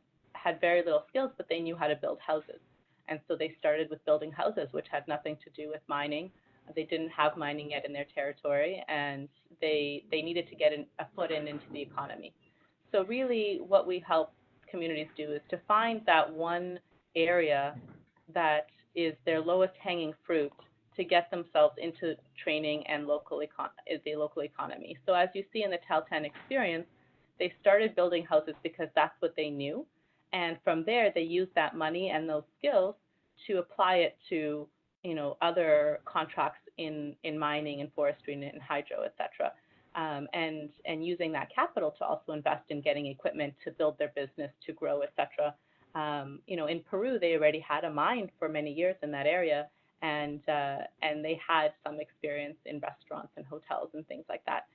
very little skills, but they knew how to build houses, and so they started with building houses, which had nothing to do with mining. They didn't have mining yet in their territory, and they needed to get a foot into the economy. So really what we help communities do is to find that one area that is their lowest hanging fruit to get themselves into training and the local economy. So as you see in the Tahltan experience, they started building houses because that's what they knew. And from there, they used that money and those skills to apply it to, other contracts in mining and forestry and hydro, et cetera. And using that capital to also invest in getting equipment to build their business, to grow, et cetera. In Peru, they already had a mine for many years in that area, and they had some experience in restaurants and hotels and things like that.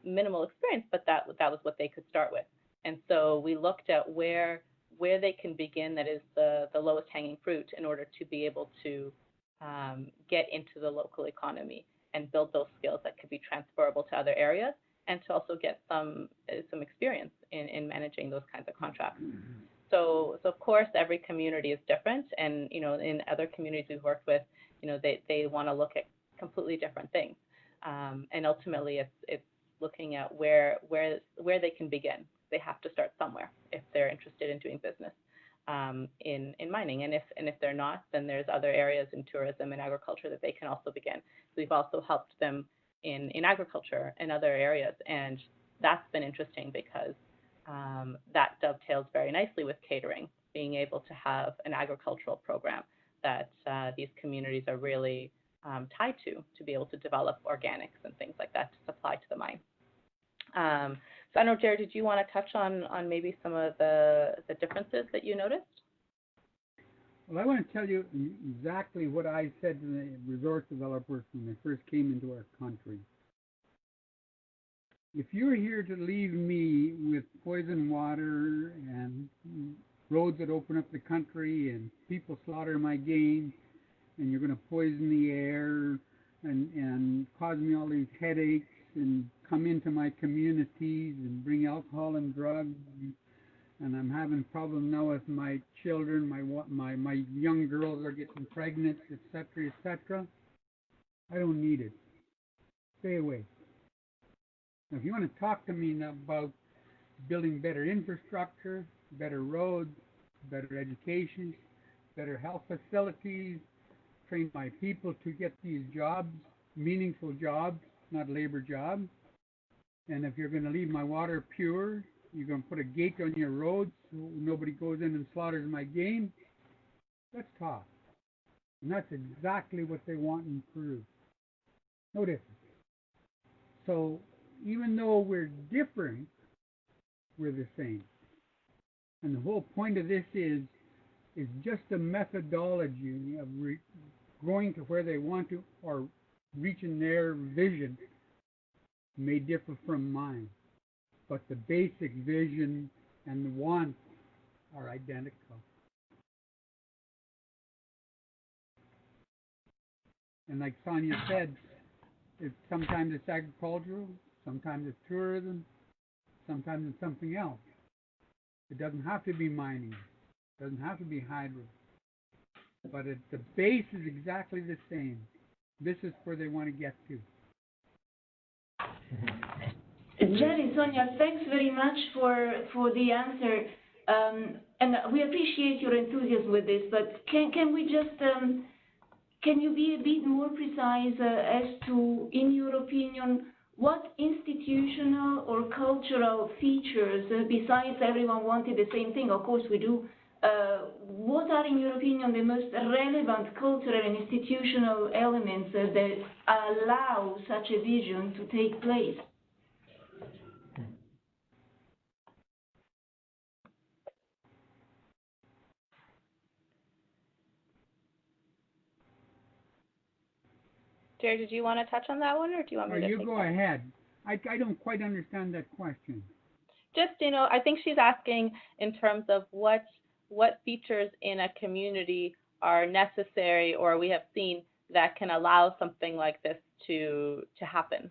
Minimal experience, but that was what they could start with. And so we looked at where they can begin, that is the lowest hanging fruit, in order to be able to get into the local economy and build those skills that could be transferable to other areas, and to also get some experience in managing those kinds of contracts. So of course, every community is different, and in other communities we've worked with, they want to look at completely different things, and ultimately it's looking at where they can begin. They have to start somewhere if they're interested in doing business in mining, and if they're not, then there's other areas in tourism and agriculture that they can also begin. So we've also helped them in agriculture and other areas, and that's been interesting because that dovetails very nicely with catering, being able to have an agricultural program that these communities are really tied to be able to develop organics and things like that to supply to the mine. So I don't know, Jared, did you want to touch on maybe some of the differences that you noticed? Well, I want to tell you exactly what I said to the resource developers when they first came into our country. If you're here to leave me with poison water and roads that open up the country and people slaughter my game, and you're going to poison the air and cause me all these headaches and come into my communities and bring alcohol and drugs, and I'm having problems now with my children, my young girls are getting pregnant, etc., etc. I don't need it. Stay away. Now, if you want to talk to me about building better infrastructure, better roads, better education, better health facilities, train my people to get these jobs, meaningful jobs, not labor jobs. And if you're going to leave my water pure, you're going to put a gate on your roads so nobody goes in and slaughters my game. Let's talk. And that's exactly what they want in Peru. No difference. So even though we're different, we're the same. And the whole point of this is just a methodology of growing to where they want to or reaching their vision may differ from mine. But the basic vision and the wants are identical. And like Sonia said, sometimes it's agricultural, sometimes it's tourism, sometimes it's something else. It doesn't have to be mining. It doesn't have to be hydro. But the base is exactly the same. This is where they want to get to. Jerry, Sonia, thanks very much for the answer. And we appreciate your enthusiasm with this, but can we just, can you be a bit more precise as to, in your opinion, what institutional or cultural features, besides everyone wanted the same thing, of course we do, what are, in your opinion, the most relevant cultural and institutional elements that allow such a vision to take place? Jared, did you want to touch on that one, or do you want me to take you go ahead. I don't quite understand that question. Just, I think she's asking in terms of what features in a community are necessary or we have seen that can allow something like this to happen.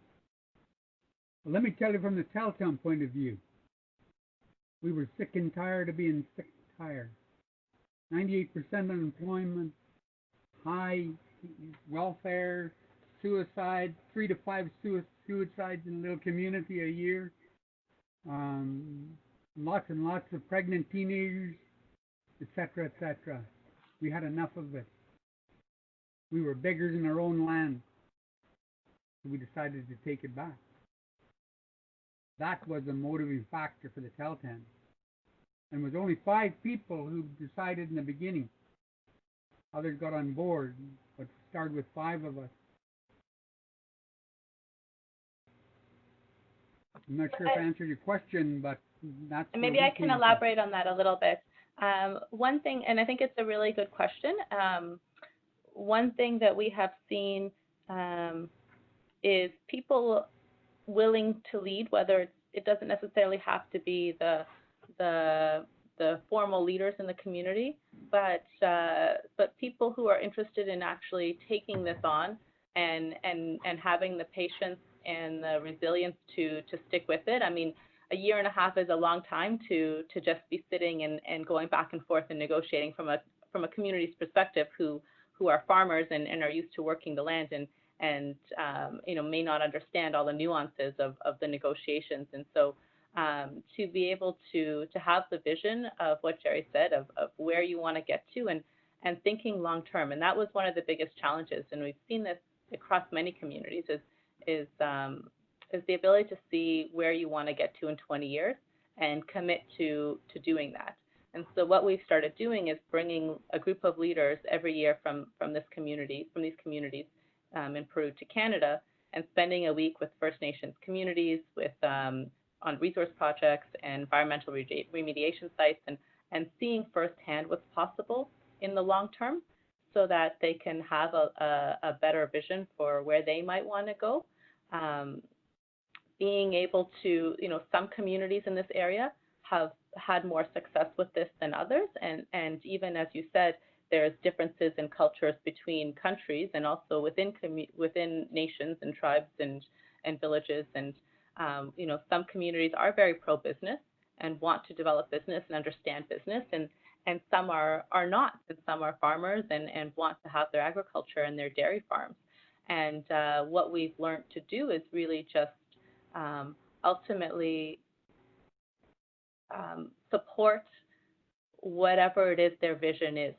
Well, let me tell you from the Tahltan point of view. We were sick and tired of being sick and tired. 98% unemployment, high welfare, suicide, 3 to 5 suicides in a little community a year, lots and lots of pregnant teenagers, etc., etc. We had enough of it. We were beggars in our own land, so we decided to take it back. That was the motivating factor for the Tahltan. And it was only 5 people who decided in the beginning. Others got on board, but started with 5 of us. I'm not sure if I answered your question, but that's... Maybe I can elaborate on that a little bit. One thing, and I think it's a really good question, one thing that we have seen is people willing to lead, whether it doesn't necessarily have to be the formal leaders in the community, but people who are interested in actually taking this on and having the patience and the resilience to stick with it. I mean, a year and a half is a long time to just be sitting and going back and forth and negotiating from a community's perspective who are farmers and are used to working the land and may not understand all the nuances of the negotiations. And so to be able to have the vision of what Jerry said of where you want to get to and thinking long term. And that was one of the biggest challenges, and we've seen this across many communities, is the ability to see where you want to get to in 20 years and commit to doing that. And so what we've started doing is bringing a group of leaders every year from these communities in Peru to Canada, and spending a week with First Nations communities, with on resource projects and environmental remediation sites, and seeing firsthand what's possible in the long term, so that they can have a better vision for where they might want to go. Being able to, some communities in this area have had more success with this than others, and even as you said, there's differences in cultures between countries and also within nations and tribes and villages, and some communities are very pro-business and want to develop business and understand business, and some are not, and some are farmers and want to have their agriculture and their dairy farms. And what we've learned to do is really just ultimately support whatever it is their vision is.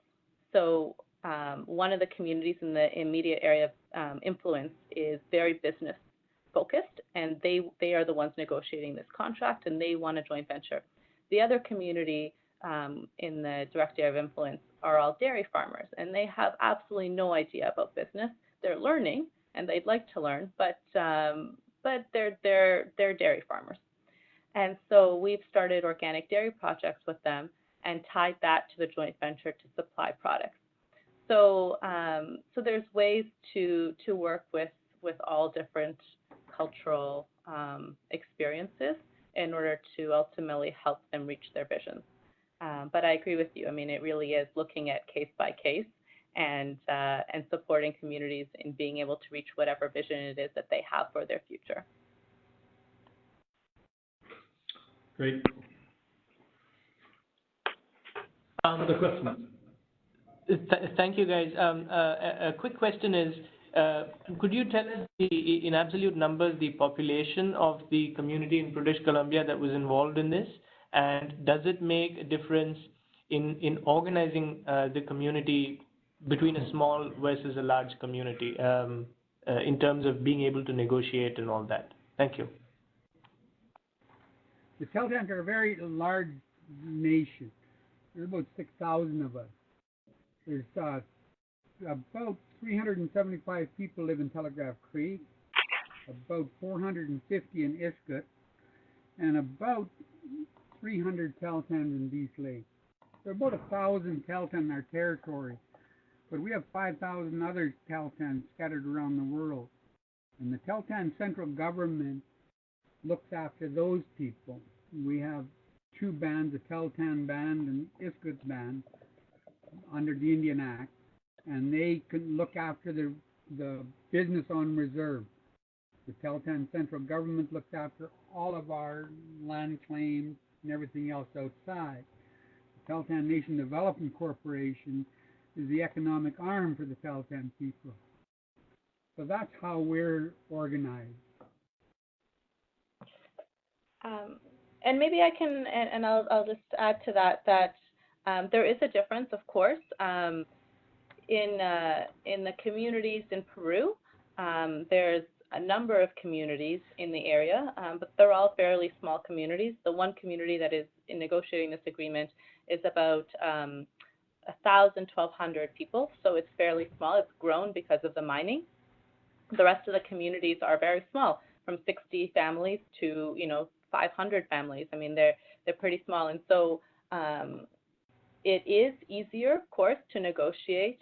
So one of the communities in the immediate area of influence is very business focused, and they are the ones negotiating this contract, and they want a joint venture. The other community in the direct area of influence are all dairy farmers, and they have absolutely no idea about business. They're learning, and they'd like to learn, but they're dairy farmers. And so we've started organic dairy projects with them and tied that to the joint venture to supply products. So so there's ways to work with all different cultural experiences in order to ultimately help them reach their visions. But I agree with you. I mean, it really is looking at case by case and supporting communities in being able to reach whatever vision it is that they have for their future. Great. Other questions? Thank you, guys. A quick question is, could you tell us in absolute numbers the population of the community in British Columbia that was involved in this? And does it make a difference in organizing the community between a small versus a large community in terms of being able to negotiate and all that? Thank you. The Tahltan are a very large nation. There's about 6,000 of us. There's about 375 people live in Telegraph Creek, about 450 in Iskut, and about 300 Tahltans in Dease Lake. There are about 1,000 Tahltan in our territory, but we have 5,000 other Tahltans scattered around the world. And the Tahltan central government looks after those people. We have two bands, a Tahltan band and Iskut band, under the Indian Act, and they can look after the business on reserve. The Tahltan central government looks after all of our land claims and everything else outside. The Tahltan Nation Development Corporation is the economic arm for the Tahltan people. So that's how we're organized. And maybe I can, and I'll just add to that, there is a difference, of course, in the communities in Peru. There's a number of communities in the area, but they're all fairly small communities. The one community that is in negotiating this agreement is about 1,000, 1,200 people, so it's fairly small. It's grown because of the mining. The rest of the communities are very small, from 60 families to 500 families. I mean, they're pretty small, and so it is easier, of course, to negotiate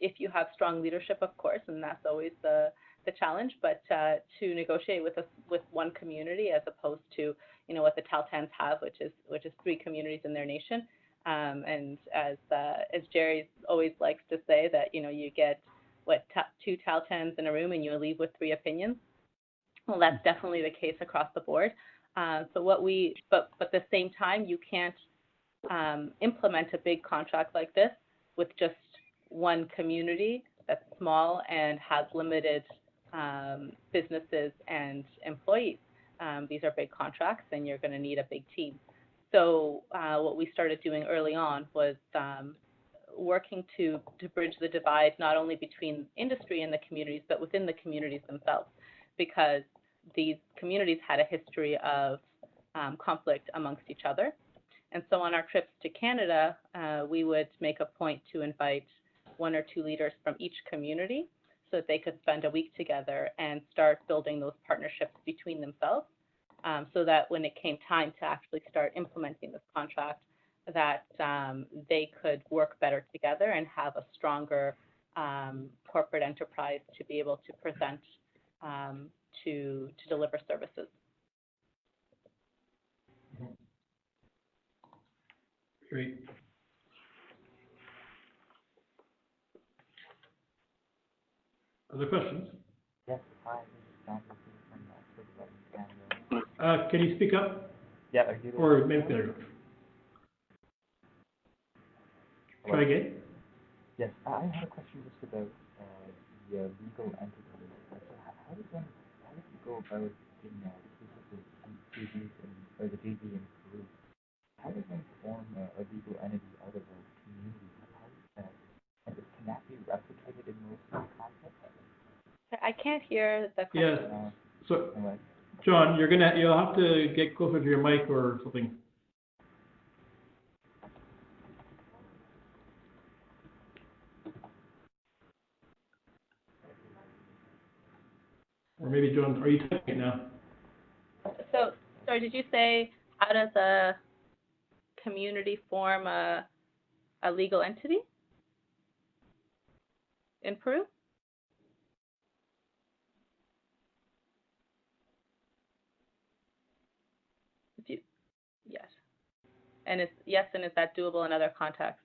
if you have strong leadership, of course, and that's always the challenge. But to negotiate with one community as opposed to what the Tahltans have, which is 3 communities in their nation, and as Jerry always likes to say, that you get 2 Tahltans in a room and you leave with 3 opinions. Well, that's definitely the case across the board. But at the same time, you can't implement a big contract like this with just one community that's small and has limited businesses and employees. These are big contracts, and you're going to need a big team. So what we started doing early on was working to bridge the divide, not only between industry and the communities, but within the communities themselves, because these communities had a history of conflict amongst each other. And so on our trips to Canada, we would make a point to invite 1 or 2 leaders from each community so that they could spend a week together and start building those partnerships between themselves, so that when it came time to actually start implementing this contract, that they could work better together and have a stronger corporate enterprise to be able to present to deliver services. Great. Other questions? Yes, hi, this is Dan from Can you speak up? Yeah, are you or maybe there. Try again. Yes, I had a question just about the legal entity. So how did you go about getting specifically or the DD in Peru? How does one form a legal entity out of a community? And can that be replicated in most contexts? I can't hear the question. Yes. So, John, you'll have to get closer to your mic or something. Or maybe, John, are you typing it now? So, sorry, did you say how does a community form a legal entity in Peru? Yes. And is that doable in other contexts?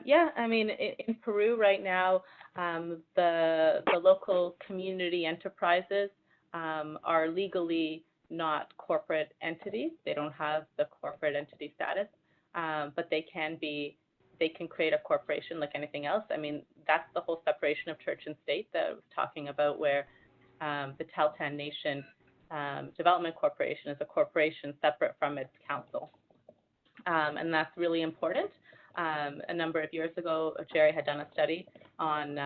Yeah, I mean, in Peru right now, the local community enterprises are legally not corporate entities. They don't have the corporate entity status, but they can create a corporation like anything else. I mean, that's the whole separation of church and state that I was talking about, where the Tahltan Nation Development Corporation is a corporation separate from its council. And that's really important. A number of years ago, Jerry had done a study on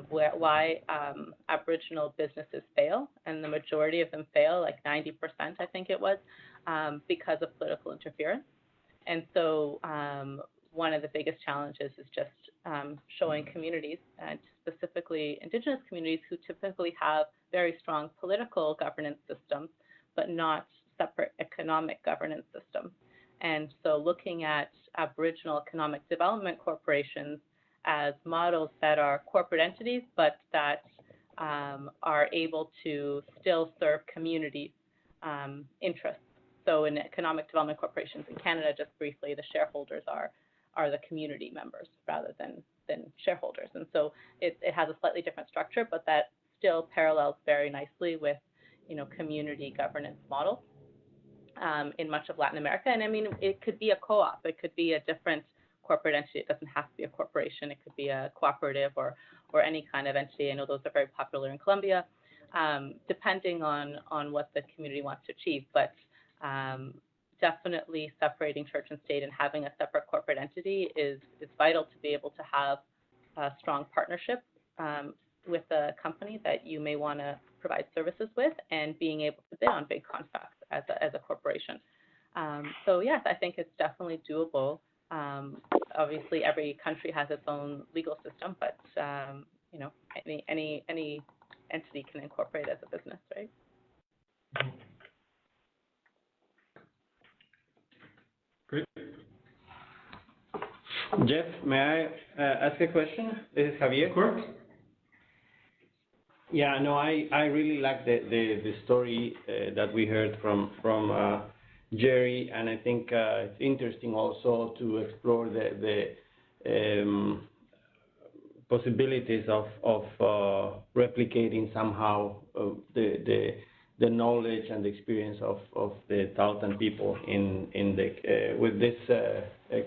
why Aboriginal businesses fail, and the majority of them fail, like 90%, I think it was, because of political interference. And so one of the biggest challenges is just showing communities, and specifically Indigenous communities, who typically have very strong political governance systems, but not separate economic governance systems. And so looking at Aboriginal economic development corporations as models that are corporate entities, but that are able to still serve community interests. So in economic development corporations in Canada, just briefly, the shareholders are the community members rather than shareholders. And so it has a slightly different structure, but that still parallels very nicely with, community governance models in much of Latin America. And I mean, it could be a co-op, it could be a different corporate entity. It doesn't have to be a corporation. It could be a cooperative or any kind of entity. I know those are very popular in Colombia, depending on what the community wants to achieve. But definitely separating church and state and having a separate corporate entity is vital to be able to have a strong partnership with a company that you may want to provide services with, and being able to bid on big contracts as a corporation. So yes, I think it's definitely doable. Obviously, every country has its own legal system, but any entity can incorporate as a business, right? Great. Jeff, may I ask a question? This is Javier. Of course. Yeah, no, I really like the story that we heard from Jerry, and I think it's interesting also to explore the possibilities of replicating somehow the knowledge and the experience of the Tahltan people in the with these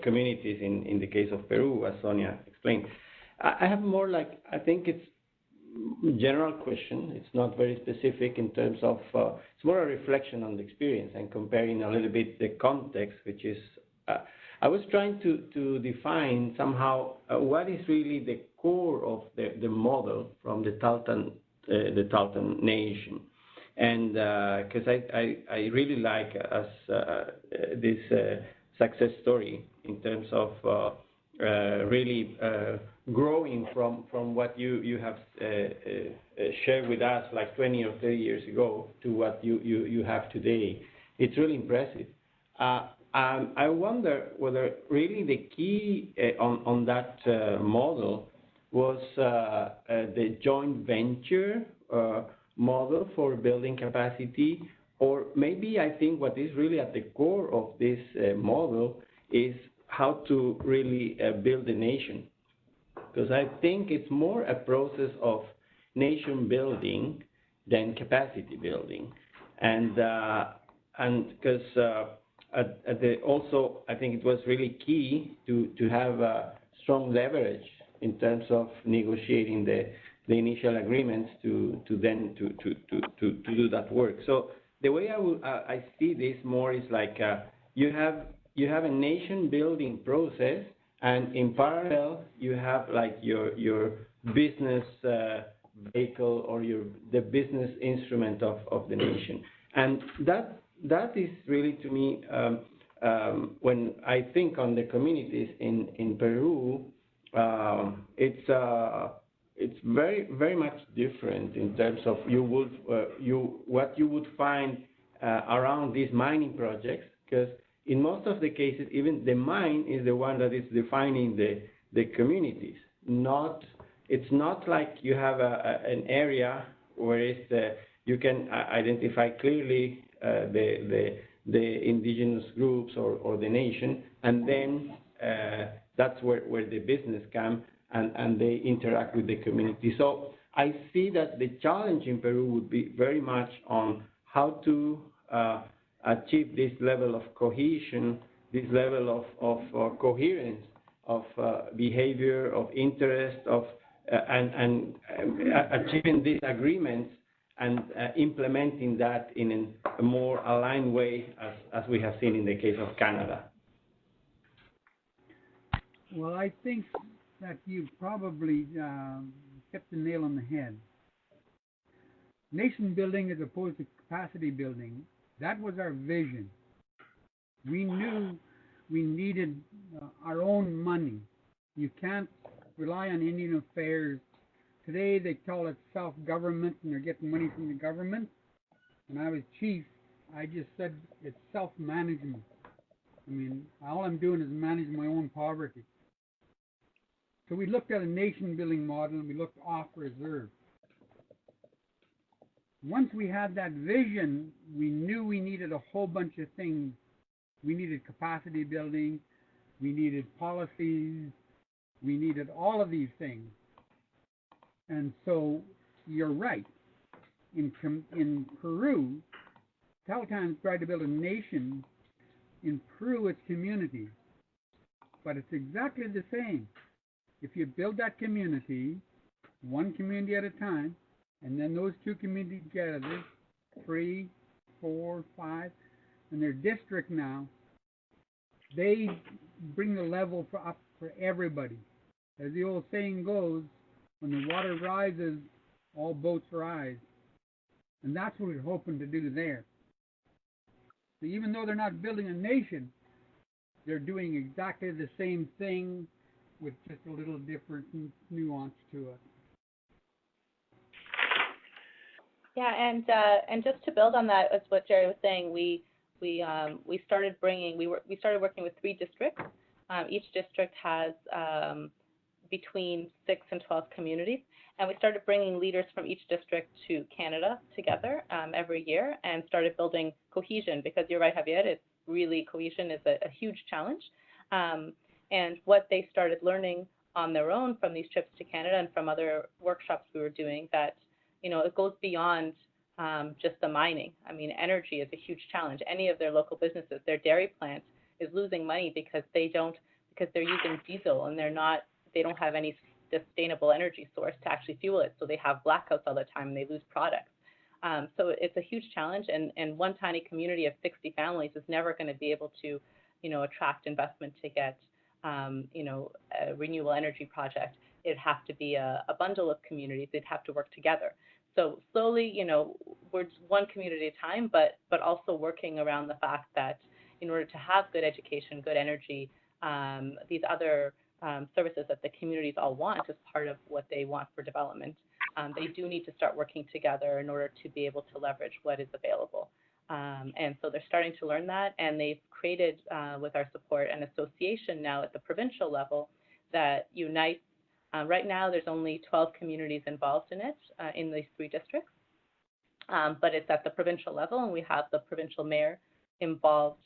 communities in the case of Peru, as Sonia explained. I have more like, I think it's general question. It's not very specific in terms of, it's more a reflection on the experience and comparing a little bit the context, which is, I was trying to define somehow what is really the core of the model from the Tahltan Nation. And because I really like this success story in terms of really growing from what you have shared with us like 20 or 30 years ago to what you have today. It's really impressive. I wonder whether really the key on that model was the joint venture model for building capacity, or maybe I think what is really at the core of this model is how to really build a nation. Because I think it's more a process of nation building than capacity building. And because also I think it was really key to have a strong leverage in terms of negotiating the initial agreements to do that work. So the way I see this more is like you have a nation building process, and in parallel you have like your business vehicle or the business instrument of the nation, and that is really to me when I think on the communities in Peru, it's very, very much different in terms of what you would find around these mining projects, because in most of the cases, even the mine is the one that is defining the communities. It's not like you have an area where you can identify clearly the indigenous groups or the nation, and then that's where the business comes. And they interact with the community. So I see that the challenge in Peru would be very much on how to achieve this level of cohesion, this level of coherence of behavior, of interest, and achieving these agreements and implementing that in a more aligned way as we have seen in the case of Canada. Well, I think that you probably hit the nail on the head. Nation building as opposed to capacity building, that was our vision. We knew we needed our own money. You can't rely on Indian affairs. Today they call it self-government and they're getting money from the government. When I was chief, I just said it's self-management. I mean, all I'm doing is managing my own poverty. So we looked at a nation-building model, and we looked off reserve. Once we had that vision, we knew we needed a whole bunch of things. We needed capacity building, we needed policies, we needed all of these things. And so you're right. In Peru, Tahltan tried to build a nation. In Peru, it's communities. But it's exactly the same. If you build that community, one community at a time, and then those two communities together, 3, 4, 5, and their district now, they bring the level up for everybody. As the old saying goes, when the water rises, all boats rise. And that's what we're hoping to do there. So even though they're not building a nation, they're doing exactly the same thing with just a little different nuance to it. Yeah, and just to build on that, as what Jerry was saying, we started working with 3 districts. Each district has between 6 and 12 communities, and we started bringing leaders from each district to Canada together every year and started building cohesion, because you're right, Javier, it's really, cohesion is a huge challenge. And what they started learning on their own from these trips to Canada and from other workshops we were doing, that, you know, it goes beyond just the mining. I mean, energy is a huge challenge. Any of their local businesses, their dairy plant is losing money because they're using diesel and they don't have any sustainable energy source to actually fuel it. So they have blackouts all the time and they lose products. So it's a huge challenge, and one tiny community of 60 families is never going to be able to, you know, attract investment to get you know, a renewable energy project. It'd have to be a bundle of communities. They'd have to work together. so slowly, we're just one community at a time, but also working around the fact that in order to have good education, good energy, these other services that the communities all want as part of what they want for development, they do need to start working together in order to be able to leverage what is available. And so they're starting to learn that, and they've created, with our support, an association now at the provincial level that unites. Right now, there's only 12 communities involved in it, in these 3 districts, but it's at the provincial level, and we have the provincial mayor involved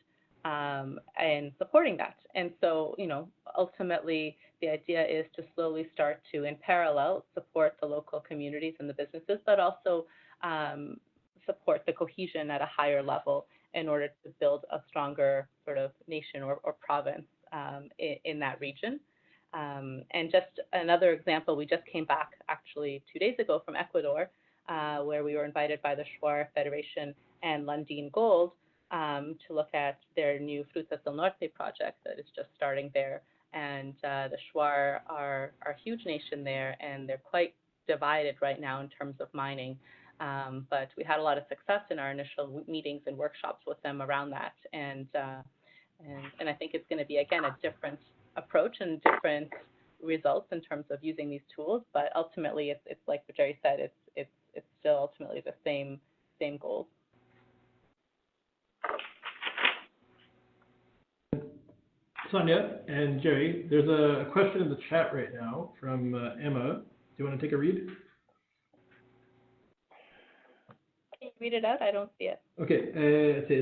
in supporting that. And so, ultimately, the idea is to slowly start to, in parallel, support the local communities and the businesses, but also support the cohesion at a higher level in order to build a stronger sort of nation or province in that region. And just another example, we just came back actually 2 days ago from Ecuador, where we were invited by the Shuar Federation and Lundin Gold to look at their new Frutas del Norte project that is just starting there. And the Shuar are a huge nation there, and they're quite divided right now in terms of mining. But we had a lot of success in our initial meetings and workshops with them around that. And I think it's going to be, again, a different approach and different results in terms of using these tools. But ultimately, it's like Jerry said, it's still ultimately the same goals. Sonia and Jerry, there's a question in the chat right now from Emma. Do you want to take a read? Can you read it out? I don't see it. Okay,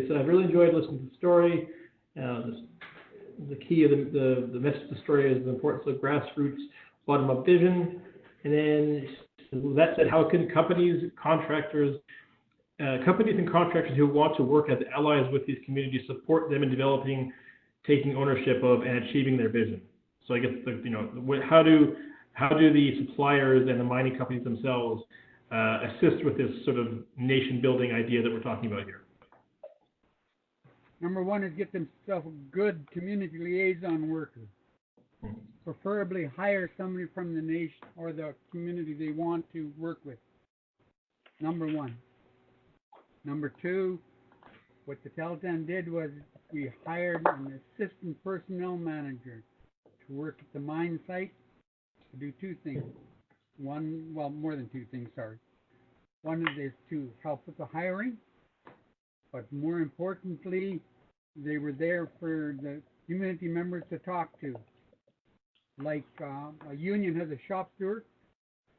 so I've really enjoyed listening to the story. The key of the message of the story is the importance of grassroots bottom-up vision. And then that said, how can companies and contractors who want to work as allies with these communities support them in developing, taking ownership of, and achieving their vision? So I guess how do the suppliers and the mining companies themselves assist with this sort of nation-building idea that we're talking about here? Number 1 is get themselves a good community liaison worker. Preferably hire somebody from the nation or the community they want to work with. Number 1. Number 2, what the Tahltan did was we hired an assistant personnel manager to work at the mine site to do 2 things. More than 2 things, sorry. One is to help with the hiring, but more importantly, they were there for the community members to talk to. Like a union has a shop steward,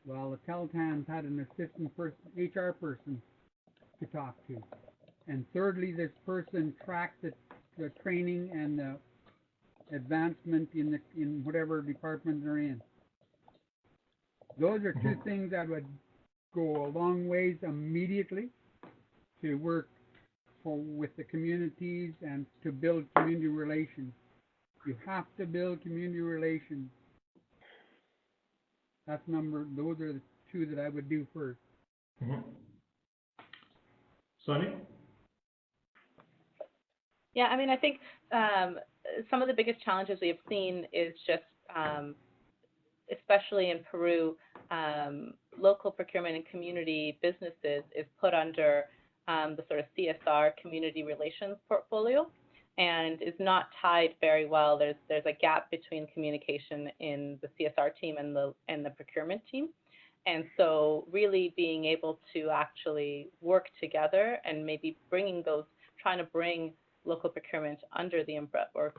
well, the Tahltan's had an assistant person, HR person to talk to. And thirdly, this person tracked the training and the advancement in whatever department they're in. Those are 2 things that would go a long ways immediately to work with the communities and to build community relations. You have to build community relations. Those are the 2 that I would do first. Sonia? Yeah, I mean, I think some of the biggest challenges we have seen is just, especially in Peru, local procurement and community businesses is put under the sort of CSR community relations portfolio, and is not tied very well. There's a gap between communication in the CSR team and the procurement team. And so really being able to actually work together and maybe trying to bring local procurement under the umbrella, or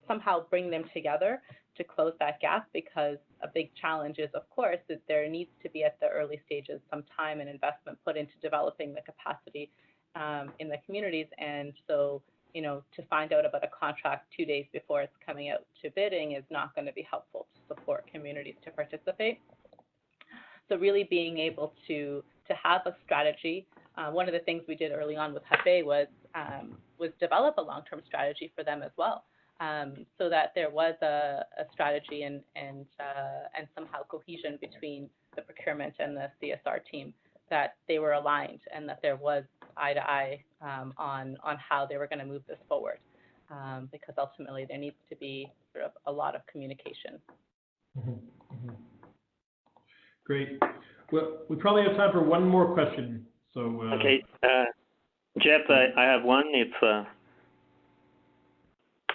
somehow bring them together to close that gap, because a big challenge is, of course, that there needs to be at the early stages some time and investment put into developing the capacity in the communities. And so, to find out about a contract 2 days before it's coming out to bidding is not going to be helpful to support communities to participate. So really being able to have a strategy. One of the things we did early on with Hafe was develop a long-term strategy for them as well, so that there was a strategy and somehow cohesion between the procurement and the CSR team, that they were aligned and that there was eye to eye on how they were going to move this forward, because ultimately there needs to be sort of a lot of communication. Great. Well, we probably have time for one more question. So. Okay, Jeff, I have one. It's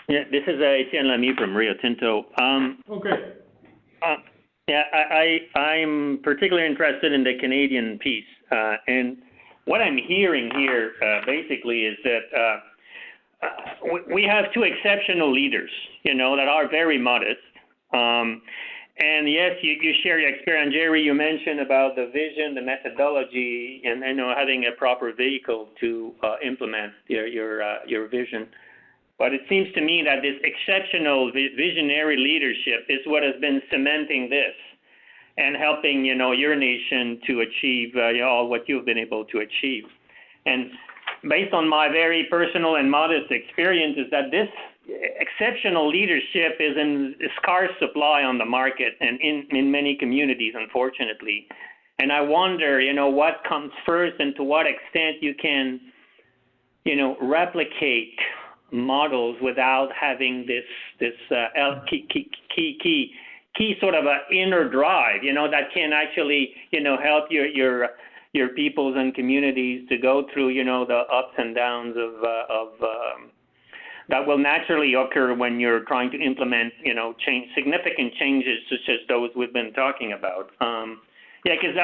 yeah, this is Etienne Lamy from Rio Tinto. Okay. Yeah, I'm particularly interested in the Canadian piece, and what I'm hearing here basically is that we have two exceptional leaders, you know, that are very modest. And yes, you share your experience. Jerry, you mentioned about the vision, the methodology, and you know, having a proper vehicle to implement your vision. But it seems to me that this exceptional visionary leadership is what has been cementing this and helping, you know, your nation to achieve all what you've been able to achieve. And based on my very personal and modest experience, is that this exceptional leadership is in scarce supply on the market and in many communities, unfortunately. And I wonder, you know, what comes first and to what extent you can, you know, replicate models without having this key sort of a inner drive, you know, that can actually, you know, help your peoples and communities to go through, you know, the ups and downs of that will naturally occur when you're trying to implement, you know, significant changes such as those we've been talking about. Yeah, because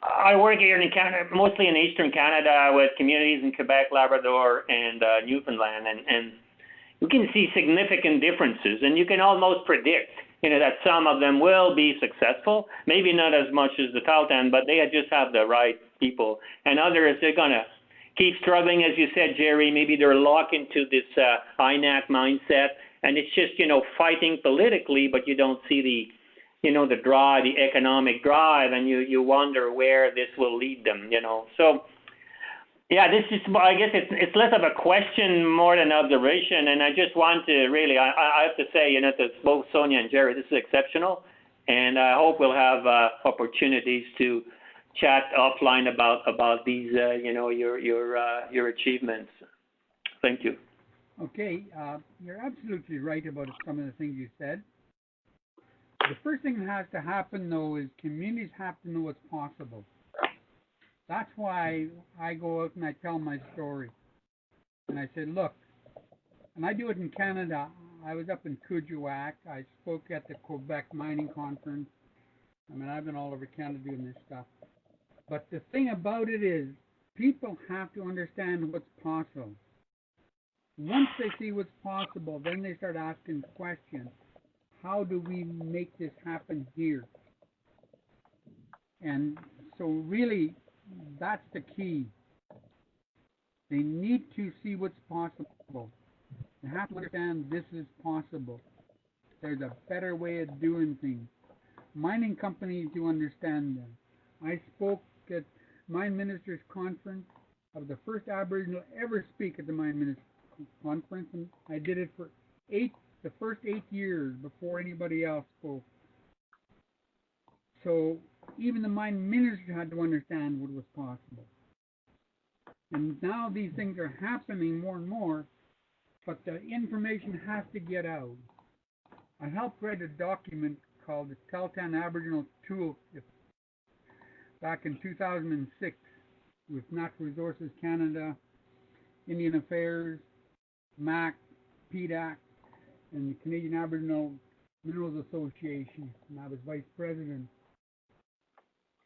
I work here in Canada, mostly in Eastern Canada, with communities in Quebec, Labrador, and Newfoundland, and you can see significant differences, and you can almost predict, you know, that some of them will be successful, maybe not as much as the Tahltan, but they just have the right people, and others, they're going to keep struggling, as you said, Jerry. Maybe they're locked into this INAC mindset, and it's just, you know, fighting politically, but you don't see the, you know, the drive, the economic drive, and you wonder where this will lead them, you know. So, yeah, this is, I guess it's less of a question more than observation, and I just want to really, I have to say, you know, to both Sonia and Jerry, this is exceptional, and I hope we'll have opportunities to chat offline about these, you know, your achievements. Thank you. Okay, you're absolutely right about some of the things you said. The first thing that has to happen, though, is communities have to know what's possible. That's why I go out and I tell my story. And I say, look, and I do it in Canada. I was up in Kuujjuaq. I spoke at the Quebec Mining Conference. I mean, I've been all over Canada doing this stuff. But the thing about it is, people have to understand what's possible. Once they see what's possible, then they start asking questions. How do we make this happen here? And so really, that's the key. They need to see what's possible. They have to understand this is possible. There's a better way of doing things. Mining companies do understand them. I spoke at Mine Ministers Conference. I was the first Aboriginal ever speak at the Mine Ministers Conference, and I did it for the first 8 years before anybody else spoke. So even the mine minister had to understand what was possible. And now these things are happening more and more, but the information has to get out. I helped write a document called the Tahltan Aboriginal Toolkit back in 2006 with Natural Resources Canada, Indian Affairs, MAC, PDAC, and the Canadian Aboriginal Minerals Association, and I was vice president.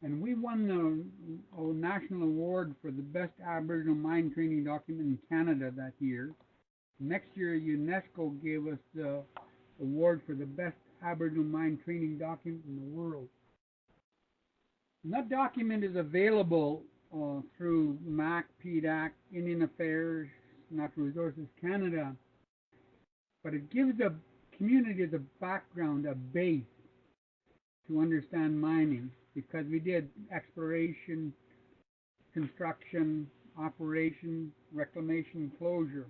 And we won the national award for the best Aboriginal mine training document in Canada that year. Next year, UNESCO gave us the award for the best Aboriginal mine training document in the world. And that document is available through MAC, PDAC, Indian Affairs, Natural Resources Canada. But it gives the community the background, a base to understand mining, because we did exploration, construction, operation, reclamation, closure.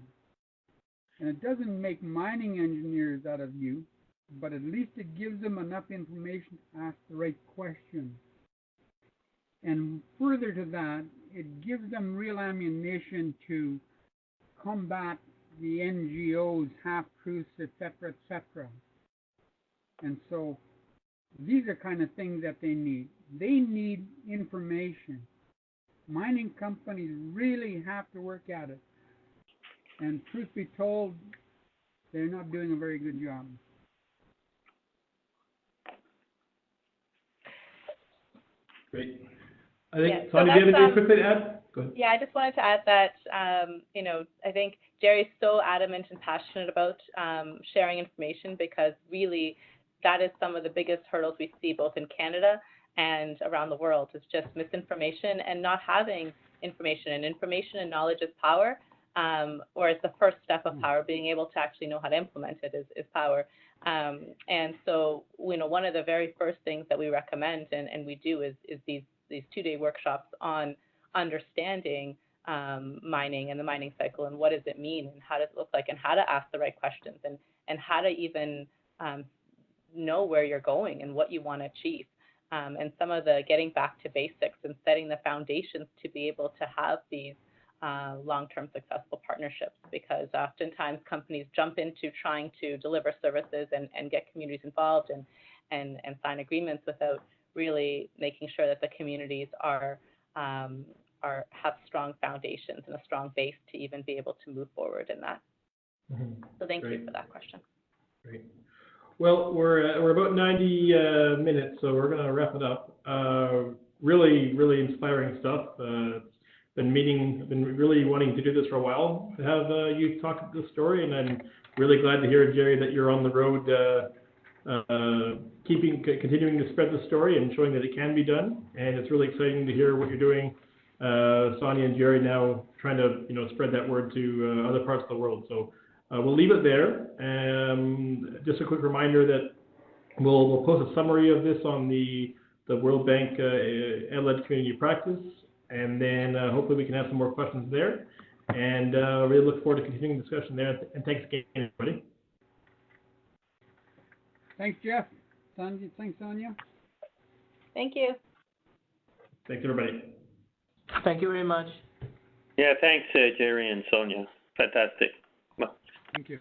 And it doesn't make mining engineers out of you, but at least it gives them enough information to ask the right questions. And further to that, it gives them real ammunition to combat the NGOs, half-truths, etc., etc. And so these are kind of things that they need. They need information. Mining companies really have to work at it. And truth be told, they're not doing a very good job. Great. I think, Yeah, so Sonia, do you have that's, anything quickly to add? Go ahead. Yeah, I just wanted to add that, I think Jerry's so adamant and passionate about sharing information, because really that is some of the biggest hurdles we see both in Canada and around the world, is just misinformation and not having information. And information and knowledge is power, or it's the first step of power. Being able to actually know how to implement it is power. And so, one of the very first things that we recommend and we do is these 2-day workshops on understanding mining and the mining cycle, and what does it mean, and how does it look like, and how to ask the right questions, and how to even know where you're going and what you want to achieve. And some of the getting back to basics and setting the foundations to be able to have these long-term successful partnerships, because oftentimes companies jump into trying to deliver services and get communities involved and sign agreements without really making sure that the communities have strong foundations and a strong base to even be able to move forward in that. So thank you for that question. Great. Well, we're about 90 minutes, so we're going to wrap it up. Really, really inspiring stuff. Been really wanting to do this for a while, to have you talk this story, and I'm really glad to hear, Jerry, that you're on the road, continuing to spread the story and showing that it can be done. And it's really exciting to hear what you're doing, Sonia and Jerry, now trying to spread that word to other parts of the world. So we'll leave it there. Just a quick reminder that we'll post a summary of this on the World Bank ELLED Community Practice, and then hopefully we can have some more questions there. And really look forward to continuing the discussion there. And thanks again, everybody. Thanks, Jeff. Thanks, Sonia. Thank you. Thanks, everybody. Thank you very much. Yeah, thanks, Jerry and Sonia. Fantastic. Thank you.